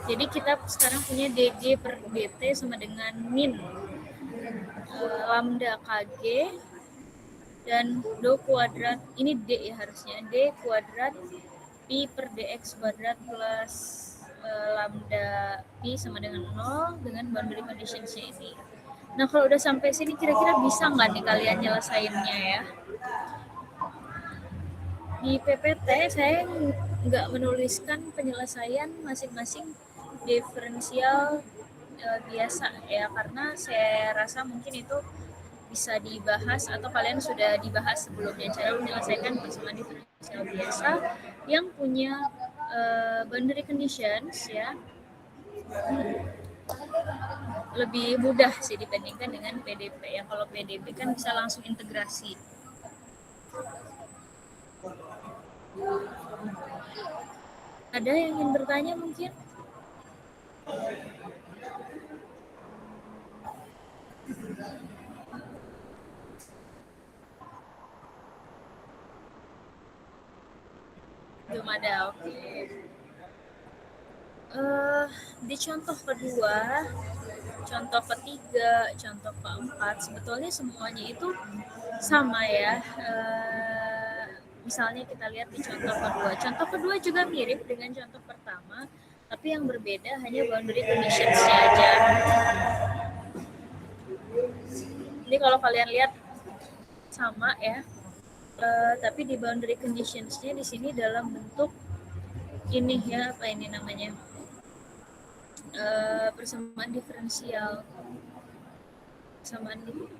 Jadi kita sekarang punya dg per dt sama dengan min lambda kg dan do kuadrat, ini d ya harusnya, d kuadrat pi per dx kuadrat plus lambda pi sama dengan 0 dengan boundary conditionsnya ini. Nah kalau udah sampai sini kira-kira bisa nggak nih kalian nyelesainnya ya? Di PPT saya nggak menuliskan penyelesaian masing-masing diferensial biasa ya, karena saya rasa mungkin itu bisa dibahas atau kalian sudah dibahas sebelumnya cara menyelesaikan persamaan diferensial biasa yang punya boundary conditions ya, lebih mudah sih dibandingkan dengan PDP ya. Kalau PDP kan bisa langsung integrasi. Ada yang ingin bertanya mungkin? Belum ada, oke. Di contoh kedua, contoh ketiga, contoh keempat, sebetulnya semuanya itu sama ya. Misalnya kita lihat di contoh kedua. Contoh kedua juga mirip dengan contoh pertama, tapi yang berbeda hanya boundary conditions-nya aja. Ini kalau kalian lihat sama ya, tapi di boundary conditions-nya di sini dalam bentuk ini ya, apa ini namanya? Persamaan diferensial. Persamaan tidak.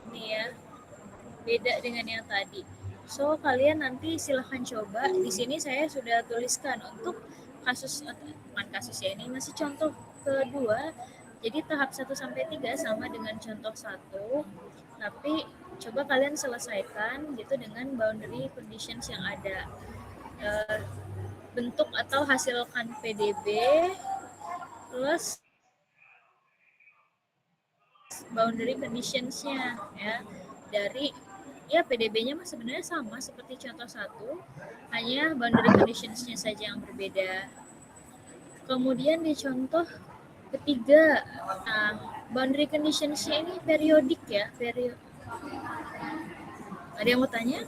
Ini ya. Beda dengan yang tadi. So kalian nanti silahkan coba. Di sini saya sudah tuliskan untuk kasus, bukan kasus ya, ini masih contoh kedua. Jadi tahap 1 sampai 3 sama dengan contoh 1, tapi coba kalian selesaikan gitu dengan boundary conditions yang ada. Bentuk atau hasilkan PDB plus boundary conditions-nya ya. Dari ya PDB-nya mah sebenarnya sama seperti contoh 1, hanya boundary conditions-nya saja yang berbeda. Kemudian di contoh ketiga, nah, boundary conditions-nya ini periodik ya, Ada yang mau tanya?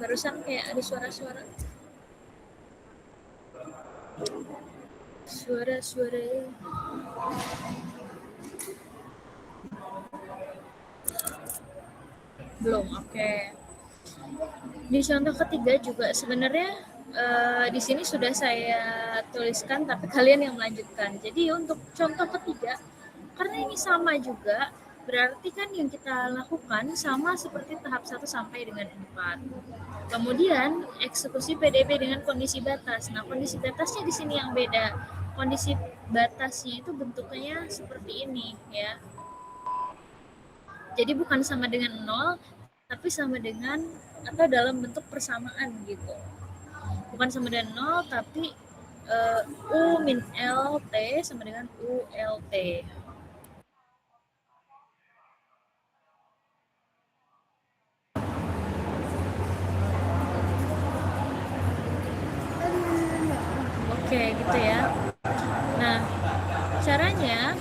Barusan kayak ada suara-suara. Suara-suara. Belum, oke. Di contoh ketiga juga sebenarnya di sini sudah saya tuliskan, tapi kalian yang melanjutkan. Jadi untuk contoh ketiga, karena ini sama juga, berarti kan yang kita lakukan sama seperti tahap 1 sampai dengan 4. Kemudian eksekusi PDB dengan kondisi batas. Nah, kondisi batasnya di sini yang beda. Kondisi batasnya itu bentuknya seperti ini ya. Jadi bukan sama dengan 0, tapi sama dengan atau dalam bentuk persamaan gitu. Bukan sama dengan 0, tapi U min L T sama dengan ULT. Oke, gitu ya. Nah, caranya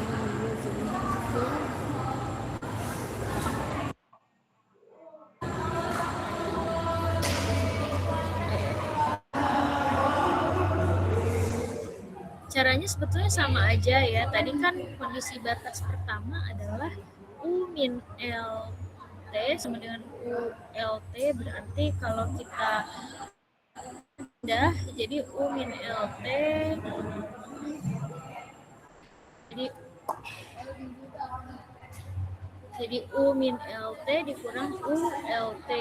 Caranya sebetulnya sama aja ya. Tadi kan kondisi batas pertama adalah U min LT sama dengan ULT, berarti kalau kita pindah jadi U min LT, jadi U min LT dikurang ULT.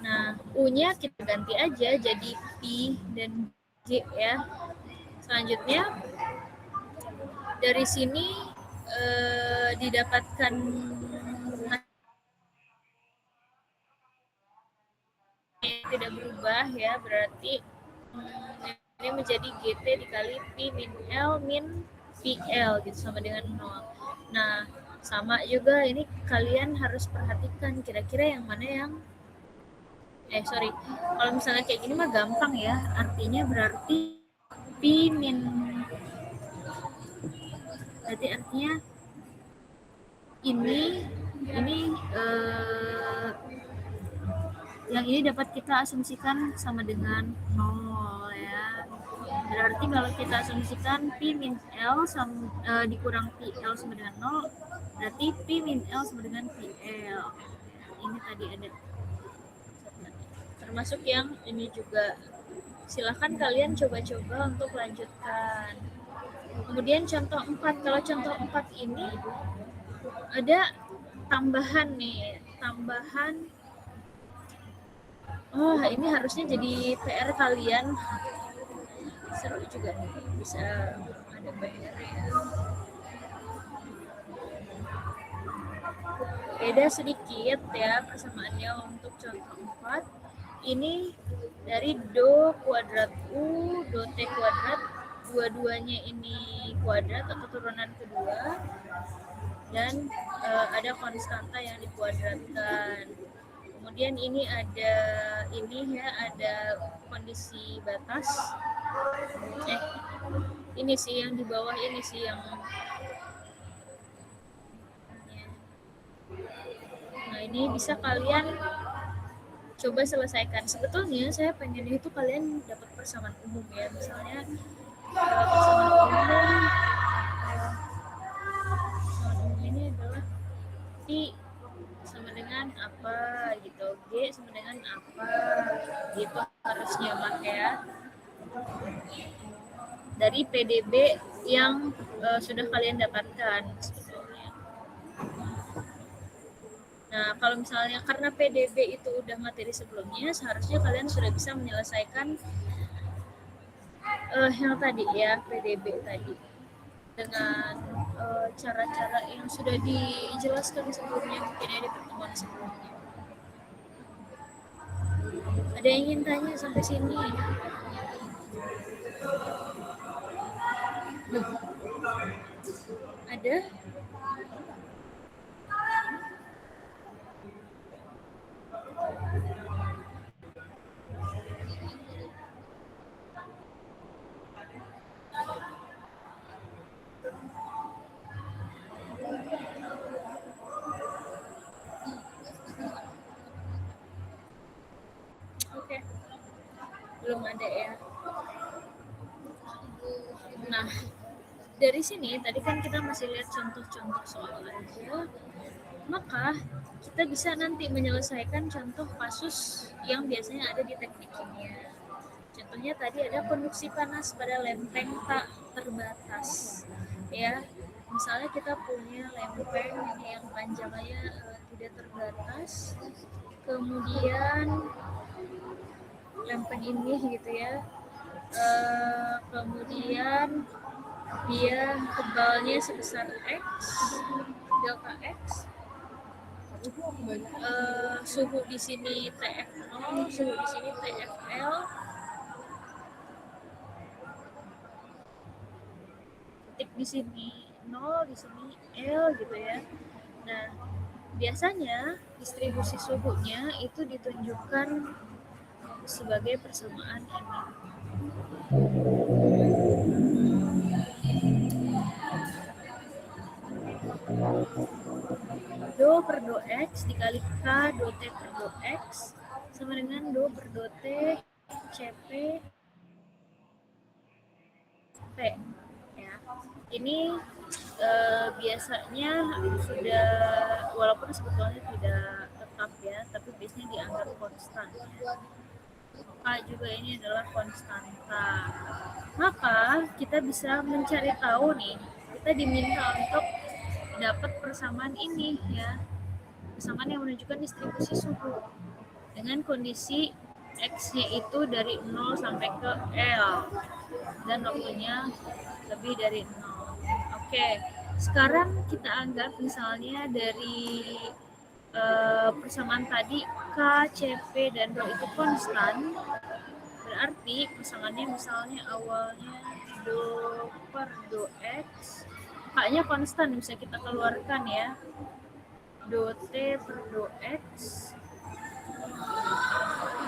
Nah, U-nya kita ganti aja jadi P dan J ya. Selanjutnya dari sini didapatkan tidak berubah ya, berarti ini menjadi GT dikali P min L min PL gitu sama dengan 0. Nah, sama juga ini kalian harus perhatikan kira-kira yang mana yang kalau misalnya kayak gini mah gampang ya, artinya berarti P min, berarti artinya ini yang ini dapat kita asumsikan sama dengan 0 ya. Berarti kalau kita asumsikan P min L dikurang PL sama dengan 0, berarti P min L sama dengan PL. Ini tadi ada. Termasuk yang ini juga. Silahkan kalian coba-coba untuk lanjutkan. Kemudian contoh 4. Kalau contoh 4 ini ada tambahan nih. Oh, ini harusnya jadi PR kalian. Seru juga nih, bisa ada PR ya. Beda sedikit ya persamaannya untuk contoh 4. Ini dari do kuadrat U, do T kuadrat, dua-duanya ini kuadrat atau turunan kedua, dan ada konstanta yang dikuadratkan. Kemudian ini ada kondisi batas. Ini sih yang di bawah ini sih yang. Nah, ini bisa kalian coba selesaikan. Sebetulnya saya pengen itu kalian dapat persamaan umum ya. Misalnya persamaan umum ini adalah I sama dengan apa gitu, G sama dengan apa gitu, harusnya mah ya dari PDB yang sudah kalian dapatkan sebetulnya. Nah, kalau misalnya karena PDB itu udah materi sebelumnya, seharusnya kalian sudah bisa menyelesaikan yang tadi ya, PDB tadi dengan cara-cara yang sudah dijelaskan sebelumnya, mungkin ya di pertemuan sebelumnya. Ada yang ingin tanya sampai sini? Ada? Oke. Belum ada ya. Nah, dari sini tadi kan kita masih lihat contoh-contoh soal aja, maka kita bisa nanti menyelesaikan contoh kasus yang biasanya ada di teknik kimia. Contohnya tadi ada konduksi panas pada lempeng tak terbatas ya. Misalnya kita punya lempeng ini yang panjangnya tidak terbatas, kemudian lempeng ini gitu ya, kemudian dia tebalnya sebesar X, delta X, suhu di sini TF0, suhu di sini TFL, titik di sini 0, di sini L gitu ya. Nah, biasanya distribusi suhunya itu ditunjukkan sebagai persamaan ini. Do per do X dikali K do T per do X sama dengan do per do T CP T. Ini biasanya sudah, walaupun sebetulnya tidak tetap ya, tapi biasanya dianggap konstan. K juga ini adalah konstanta. Maka kita bisa mencari tahu nih, kita diminta untuk dapat persamaan ini ya, persamaan yang menunjukkan distribusi suhu dengan kondisi X-nya itu dari 0 sampai ke L dan waktunya lebih dari 0. Oke, sekarang kita anggap misalnya dari persamaan tadi K, CP, dan Rho itu konstan, berarti persamaannya misalnya awalnya do per do X, K-nya konstan bisa kita keluarkan ya, do T per do X,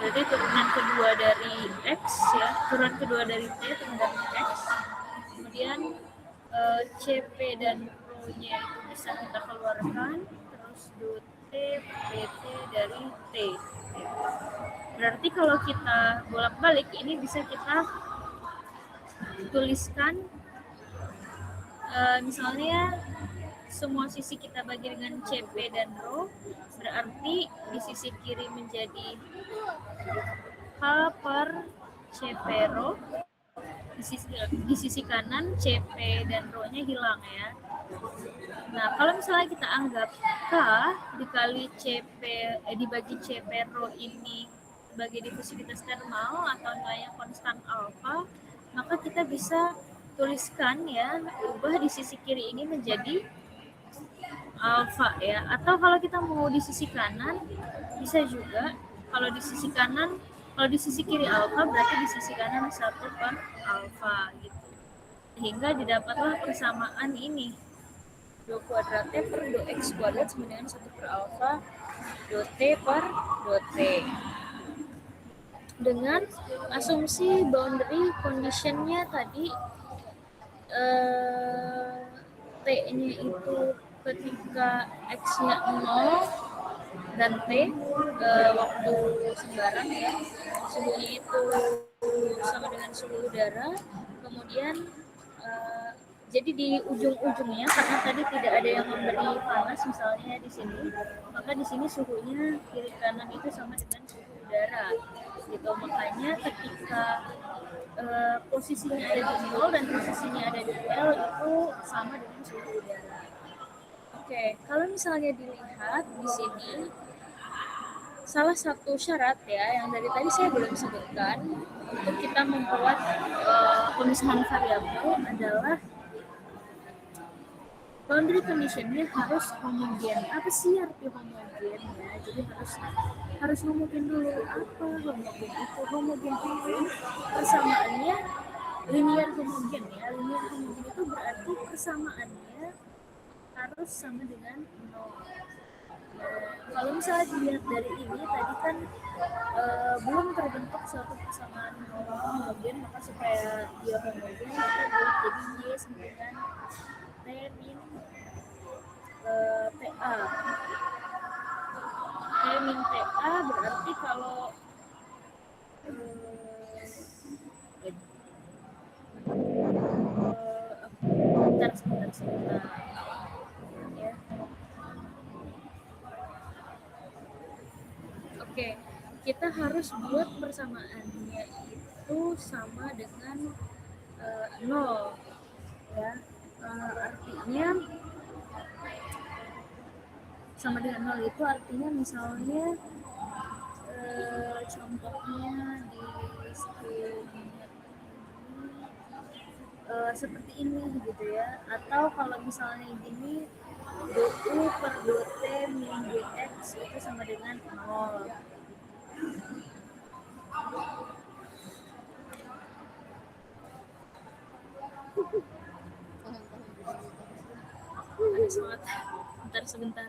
berarti turunan kedua dari X ya, turunan kedua dari T, turunan dari X, kemudian CP dan Rho-nya itu bisa kita keluarkan, terus do T per dt dari T. Berarti kalau kita bolak-balik ini bisa kita tuliskan misalnya semua sisi kita bagi dengan CP dan Rho, berarti di sisi kiri menjadi H per CP Rho, di sisi kanan CP dan Rho-nya hilang ya. Nah, kalau misalnya kita anggap K dikali CP dibagi CP Rho ini sebagai difusivitas termal atau nilainya konstan alfa, maka kita bisa tuliskan ya, ubah di sisi kiri ini menjadi alfa ya. Atau kalau kita mau di sisi kanan bisa juga, kalau di sisi kanan, kalau di sisi kiri alfa berarti di sisi kanan 1 per alfa gitu. Sehingga didapatlah persamaan ini, do kuadrat T per do X kuadrat sama dengan 1 per alfa do T per do T. Dengan asumsi boundary condition-nya tadi T-nya itu ketika X-nya 0 dan T waktu sembarang ya, suhunya itu sama dengan suhu udara, kemudian jadi di ujung-ujungnya karena tadi tidak ada yang memberi panas misalnya di sini, maka di sini suhunya kiri kanan itu sama dengan suhu udara gitu. Makanya ketika posisinya ada di 0 dan posisinya ada di L itu sama dengan suhu udara. Oke, kalau misalnya dilihat di sini salah satu syarat ya yang dari tadi saya belum sebutkan untuk kita membuat pemisahan variabel adalah boundary condition-nya harus homogen. Apa sih arti homogen ya? Jadi harus homogen dulu. Apa homogen itu? Homogen itu persamaannya linear homogen ya. Linear homogen itu berarti persamaannya harus sama dengan 0. Kalau misalnya dilihat dari ini tadi kan belum terbentuk suatu persamaan homogen, maka supaya dia homogen kita buat jadi y sama dengan T min TA. T min TA berarti kalau sebentar ya. Oke, kita harus buat persamaannya itu sama dengan 0 ya. Artinya sama dengan 0 itu artinya misalnya contohnya di sebelumnya seperti ini gitu ya. Atau kalau misalnya gini, do U per do T min dx itu sama dengan 0. Sebentar, sebentar.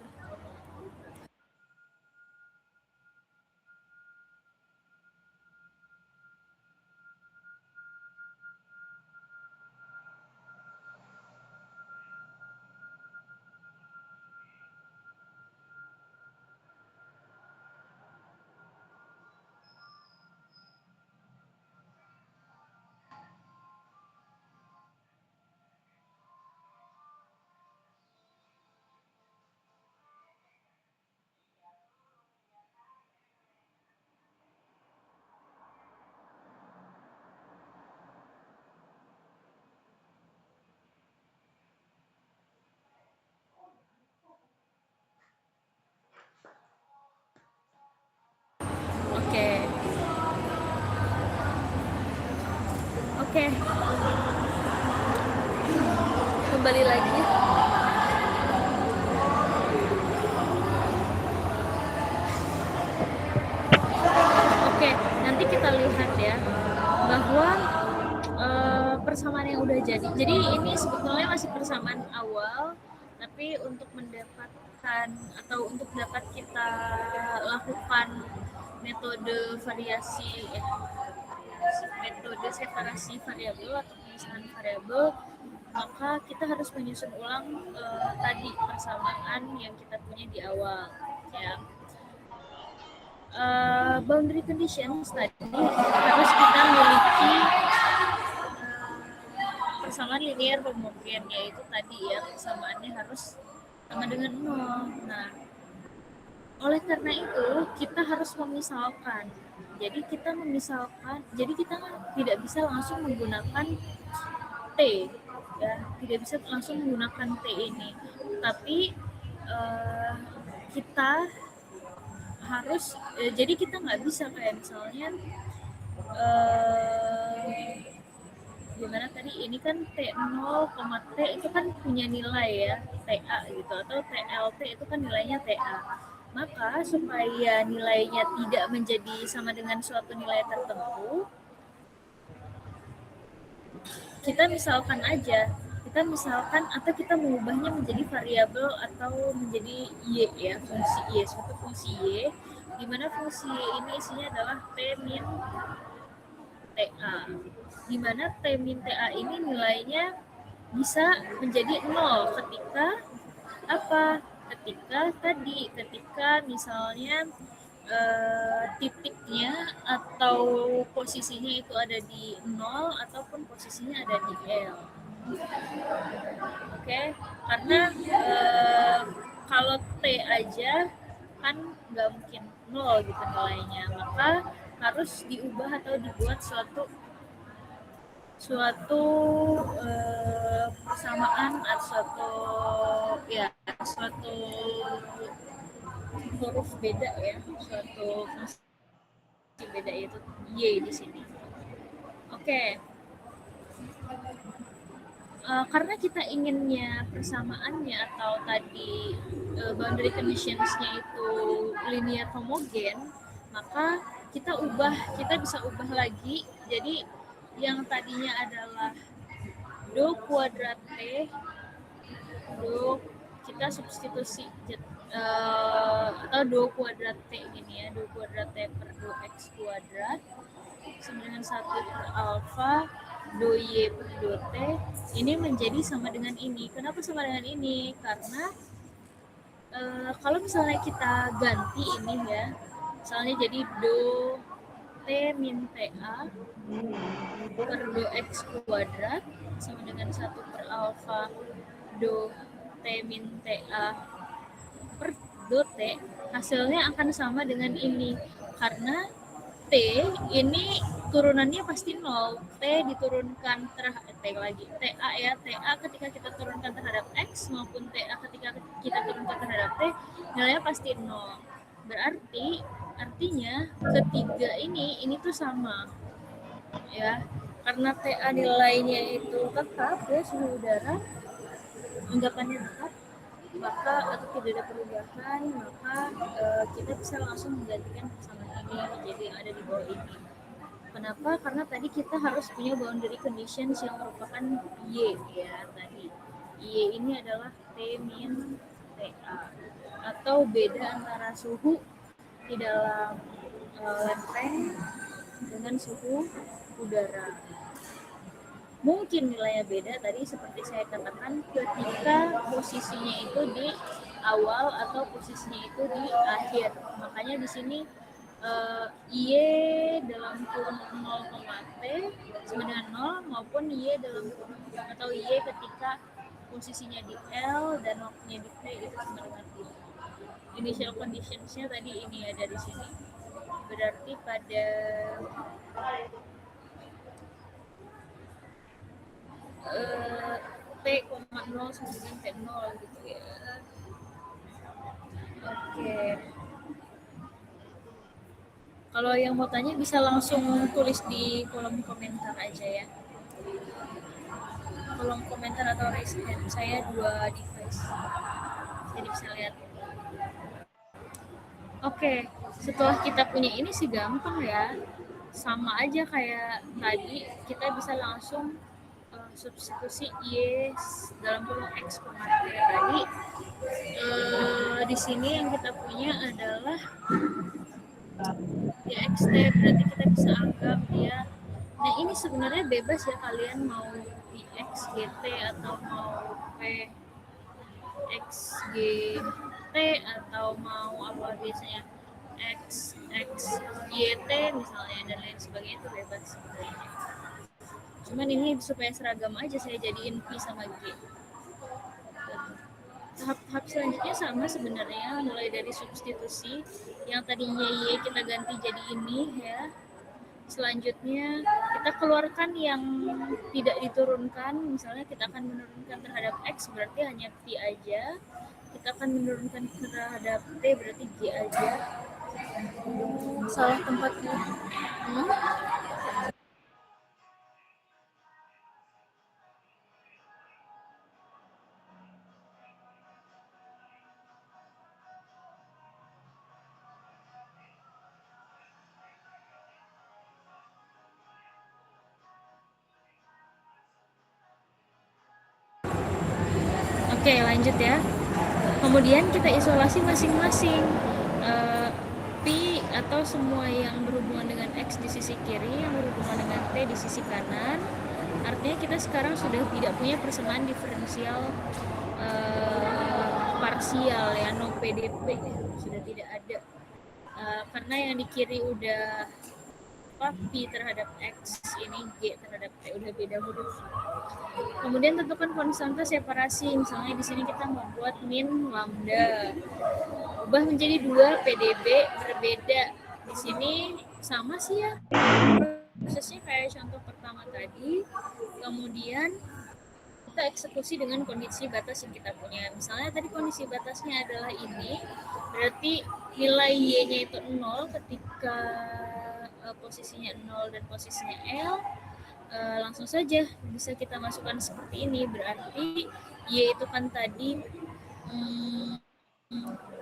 Oke, kembali lagi. Oke, nanti kita lihat ya bahwa persamaan yang udah jadi. Jadi ini sebetulnya masih persamaan awal, tapi untuk mendapatkan atau untuk dapat kita lakukan metode metode separasi variabel atau pemisahan variabel, maka kita harus menyusun ulang tadi persamaan yang kita punya di awal ya. Boundary conditions tadi harus kita miliki persamaan linear homogen, yaitu tadi ya persamaannya harus sama dengan 0. Nah, oleh karena itu kita harus memisalkan. Jadi kita tidak bisa langsung menggunakan T ya, tidak bisa langsung menggunakan T ini. Tapi kita harus jadi kita nggak bisa kayak misalnya gimana tadi, ini kan T0, T itu kan punya nilai ya TA gitu, atau TLT itu kan nilainya TA. Maka supaya nilainya tidak menjadi sama dengan suatu nilai tertentu, kita misalkan atau kita mengubahnya menjadi variabel atau menjadi Y ya, fungsi Y, suatu fungsi Y, di mana fungsi Y ini isinya adalah T min TA, di mana T min TA ini nilainya bisa menjadi 0 ketika apa? Ketika misalnya titiknya atau posisinya itu ada di 0 ataupun posisinya ada di L. Oke, karena kalau T aja kan nggak mungkin 0 gitu nilainya, maka harus diubah atau dibuat suatu persamaan atau suatu huruf beda ya, suatu fungsi beda, yaitu Y di sini. Oke. Karena kita inginnya persamaannya atau tadi boundary conditions-nya itu linear homogen, maka kita bisa ubah lagi. Jadi yang tadinya adalah do kuadrat T, kita substitusi atau do kuadrat T gini ya, do kuadrat T per do X kuadrat sama dengan 1 per alfa do Y per do T, ini menjadi sama dengan ini. Kenapa sama dengan ini? Karena kalau misalnya kita ganti ini ya, misalnya jadi do T min TA per do X kuadrat sama dengan 1 per alfa do T min TA per do T, hasilnya akan sama dengan ini. Karena T ini turunannya pasti 0. T diturunkan TA ya, TA ketika kita turunkan terhadap X maupun TA ketika kita turunkan terhadap T, nilainya pasti 0. Artinya ketiga ini tuh sama ya, karena TA nilainya itu tetap ya, suhu udara anggapannya tetap, maka atau tidak ada perubahan, maka kita bisa langsung menggantikan persamaan ini menjadi yang ada di bawah ini. Kenapa? Karena tadi kita harus punya boundary conditions yang merupakan Y ya tadi. Y ini adalah T min TA, atau beda antara suhu di dalam lempeng dengan suhu udara. Mungkin nilainya beda tadi seperti saya katakan ketika posisinya itu di awal atau posisinya itu di akhir. Makanya di sini Y dalam kurung 0, T sama dengan 0 maupun Y dalam kurung atau Y ketika posisinya di L dan waktunya di T itu sama dengan 0. Initial conditions-nya tadi ini ada di sini. Berarti pada T,0 sama dengan T0 gitu ya. Oke. Kalau yang mau tanya bisa langsung tulis di kolom komentar aja ya. kolom komentar atau raise hand. Saya 2 device. Jadi bisa lihat. Oke, setelah kita punya ini sih gampang ya. Sama aja kayak tadi, kita bisa langsung substitusi Y dalam kurung X kemarin tadi. Di sini yang kita punya adalah YXT, berarti kita bisa anggap dia. Nah ini sebenarnya bebas ya, kalian mau di XGT atau mau XGT atau mau apa biasanya XYT misalnya dan lain sebagainya, itu bebas sebenarnya. Cuman ini supaya seragam aja saya jadiin P sama G. Tahap-tahap selanjutnya sama sebenarnya, mulai dari substitusi yang tadinya Y kita ganti jadi ini ya. Selanjutnya kita keluarkan yang tidak diturunkan, misalnya kita akan menurunkan terhadap X berarti hanya P aja, kita akan menurunkan terhadap T berarti G aja. Salah tempatnya. Oke, lanjut ya. Kemudian kita isolasi masing-masing. P atau semua yang berhubungan dengan X di sisi kiri, yang berhubungan dengan T di sisi kanan. Artinya kita sekarang sudah tidak punya persamaan diferensial parsial ya, no PDP sudah tidak ada. Karena yang di kiri udah P terhadap X, ini G terhadap T udah beda huruf. Kemudian tentukan konstanta separasi. Misalnya di sini kita membuat min lambda. Ubah menjadi 2 PDB berbeda. Di sini sama sih ya. Prosesnya kayak contoh pertama tadi. Kemudian kita eksekusi dengan kondisi batas yang kita punya. Misalnya tadi kondisi batasnya adalah ini. Berarti nilai Y-nya itu 0 ketika posisinya 0 dan posisinya L. Langsung saja bisa kita masukkan seperti ini. Berarti Y itu kan tadi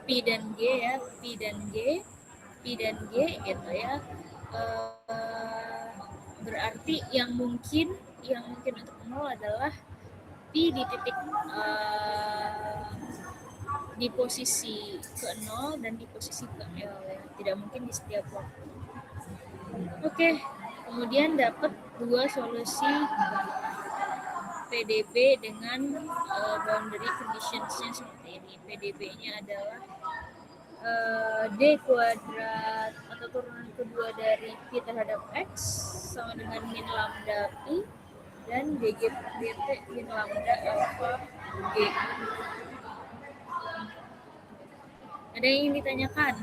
P dan G ya, P dan G gitu ya. Berarti yang mungkin untuk 0 adalah P di titik di posisi ke 0 dan di posisi ke L ya. Tidak mungkin di setiap waktu. Oke, kemudian dapat 2 solusi PDB dengan boundary conditionsnya seperti ini. PDB-nya adalah D kuadrat atau turunan kedua dari P terhadap X sama dengan min lambda P dan DG per DT min lambda alpha G. Ada yang ingin ditanyakan?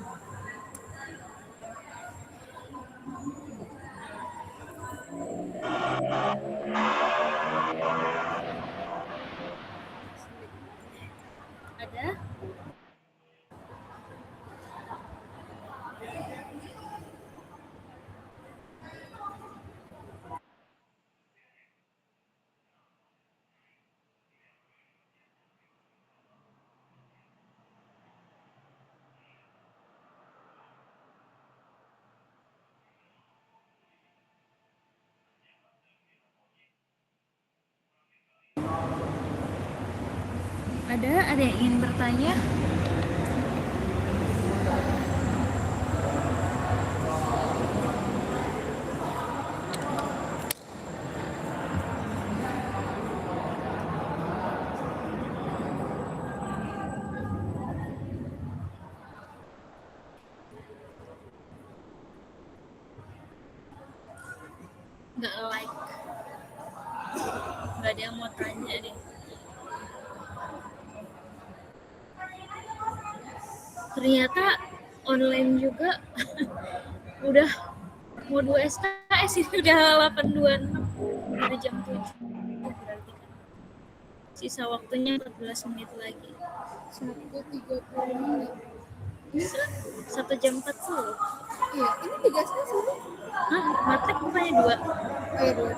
Ada? Ada yang ingin bertanya? Nggak like. Nggak ada yang mau tanya deh. Ternyata online juga udah mau 2 SKS ini udah 8.26 dari jam 7 berarti kan. Sisa waktunya 14 menit lagi. 1:30 menit. 1 jam 40. Iya, ini 3 sesi. Hah, matek bukannya 2? Iya, 2.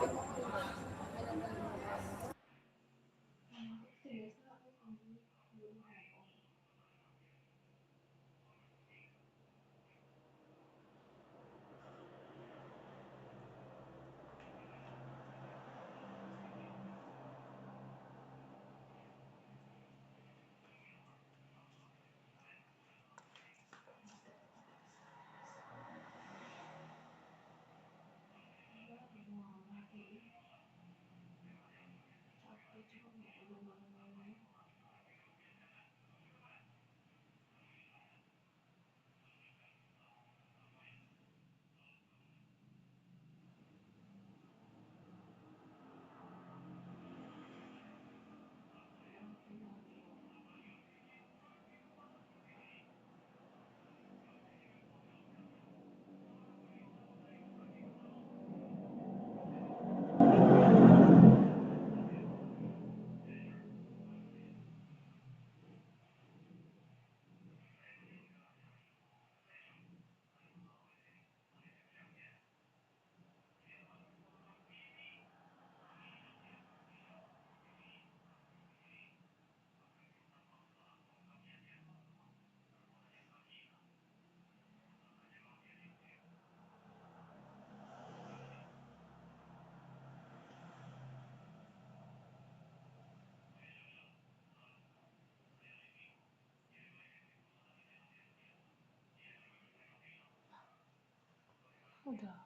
Udah.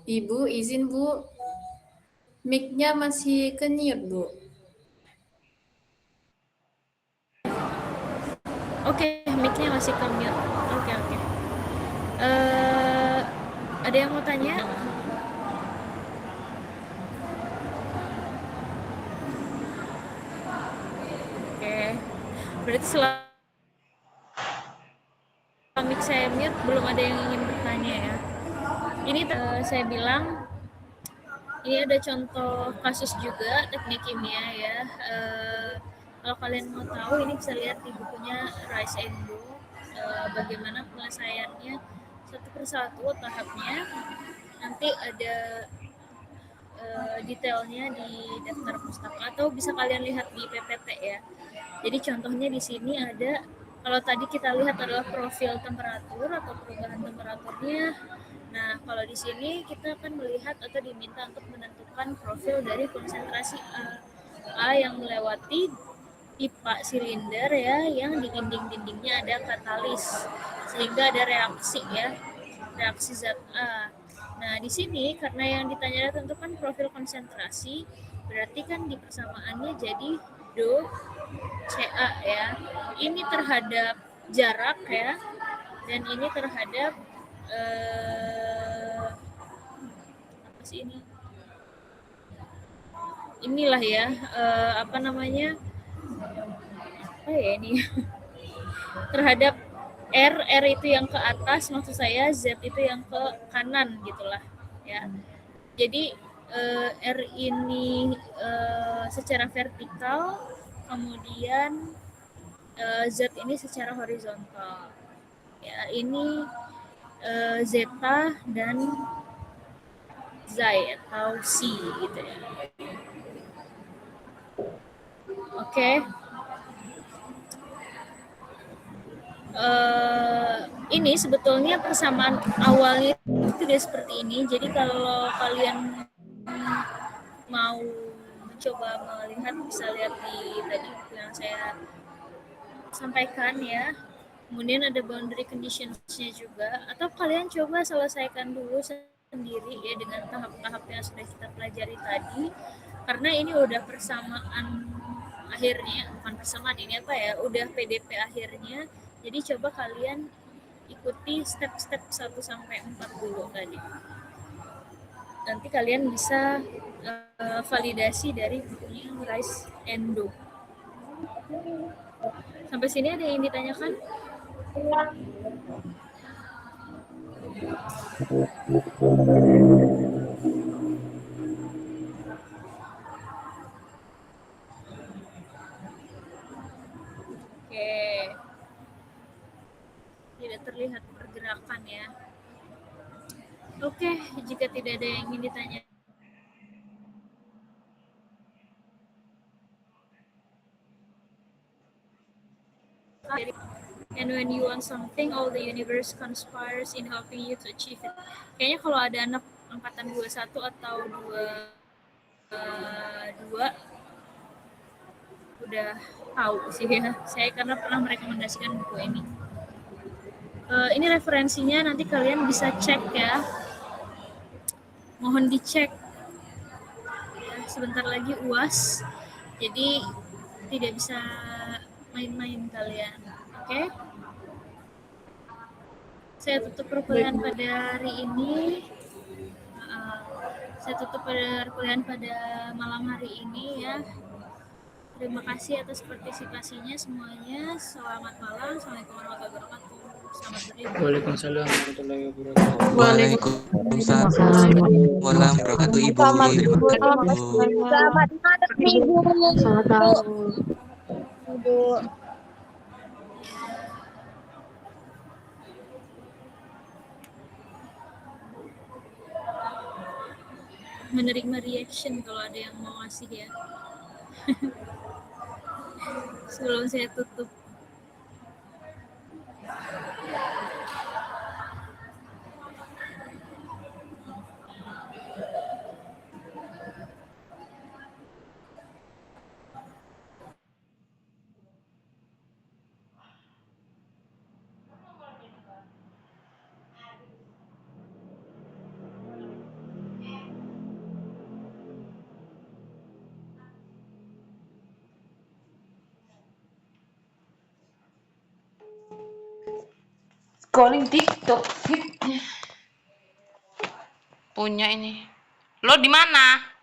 Ibu, izin Bu. Mic-nya masih ke-mute, Bu. Oke, mic-nya masih ke mute. Oke. Eh, ada yang mau tanya? Oke. Berarti selama mic saya mute belum ada yang ingin bertanya ya. Ini saya bilang ini ada contoh kasus juga teknik kimia ya. Kalau kalian mau tahu ini bisa lihat di bukunya Rice and Do, bagaimana penyelesaiannya satu persatu tahapnya. Nanti ada detailnya di daftar pustaka atau bisa kalian lihat di PPT ya. Jadi contohnya di sini ada, kalau tadi kita lihat adalah profil temperatur atau perubahan temperaturnya. Nah, kalau di sini kita akan melihat atau diminta untuk menentukan profil dari konsentrasi A yang melewati pipa silinder ya, yang di dinding-dindingnya ada katalis sehingga ada reaksi ya, reaksi zat A. Nah, di sini karena yang ditanya tentukan profil konsentrasi, berarti kan di persamaannya jadi do CA ya. Ini terhadap jarak ya, dan ini terhadap apa sih ini? Inilah ya, apa namanya? Apa ya ini? Terhadap R itu yang ke atas, maksud saya Z itu yang ke kanan gitulah ya. Jadi R ini secara vertikal, kemudian Z ini secara horizontal. Ya, ini zeta dan Zai atau C gitu ya. Oke. Ini sebetulnya persamaan awalnya itu tidak seperti ini. Jadi kalau kalian mau mencoba melihat, bisa lihat di tadi buku yang saya sampaikan ya. Kemudian ada boundary conditions-nya juga, atau kalian coba selesaikan dulu sendiri ya dengan tahap-tahap yang sudah kita pelajari tadi, karena ini udah persamaan akhirnya, bukan persamaan ini apa ya, udah PDP akhirnya. Jadi coba kalian ikuti step-step 1 sampai 4 dulu tadi. Nanti kalian bisa validasi dari bukunya Rice and Do. Sampai sini ada yang ditanyakan? Oke. Tidak terlihat pergerakan ya. Oke, jika tidak ada yang ingin ditanya. And when you want something, all the universe conspires in helping you to achieve it. Kayaknya kalau ada anak angkatan 21 atau 22 udah tahu sih ya. Saya karena pernah merekomendasikan buku ini. Ini referensinya, nanti kalian bisa cek ya. Mohon dicek. Ya, sebentar lagi UAS. Jadi tidak bisa main-main kalian. Oke? Saya tutup perkuliahan pada hari ini. Saya tutup perkuliahan pada malam hari ini ya. Terima kasih atas partisipasinya semuanya. Selamat malam. Assalamualaikum warahmatullahi wabarakatuh. Selamat berlibur. Waalaikumsalam warahmatullahi wabarakatuh. Waalaikumsalam warahmatullahi wabarakatuh, Ibu. Terima kasih, Ibu. Selamat malam, Ibu. Selamat malam. Ibu. Menerima reaction kalau ada yang mau ngasih ya. Sebelum saya tutup. scrolling TikTok feed punya ini. Lo di mana?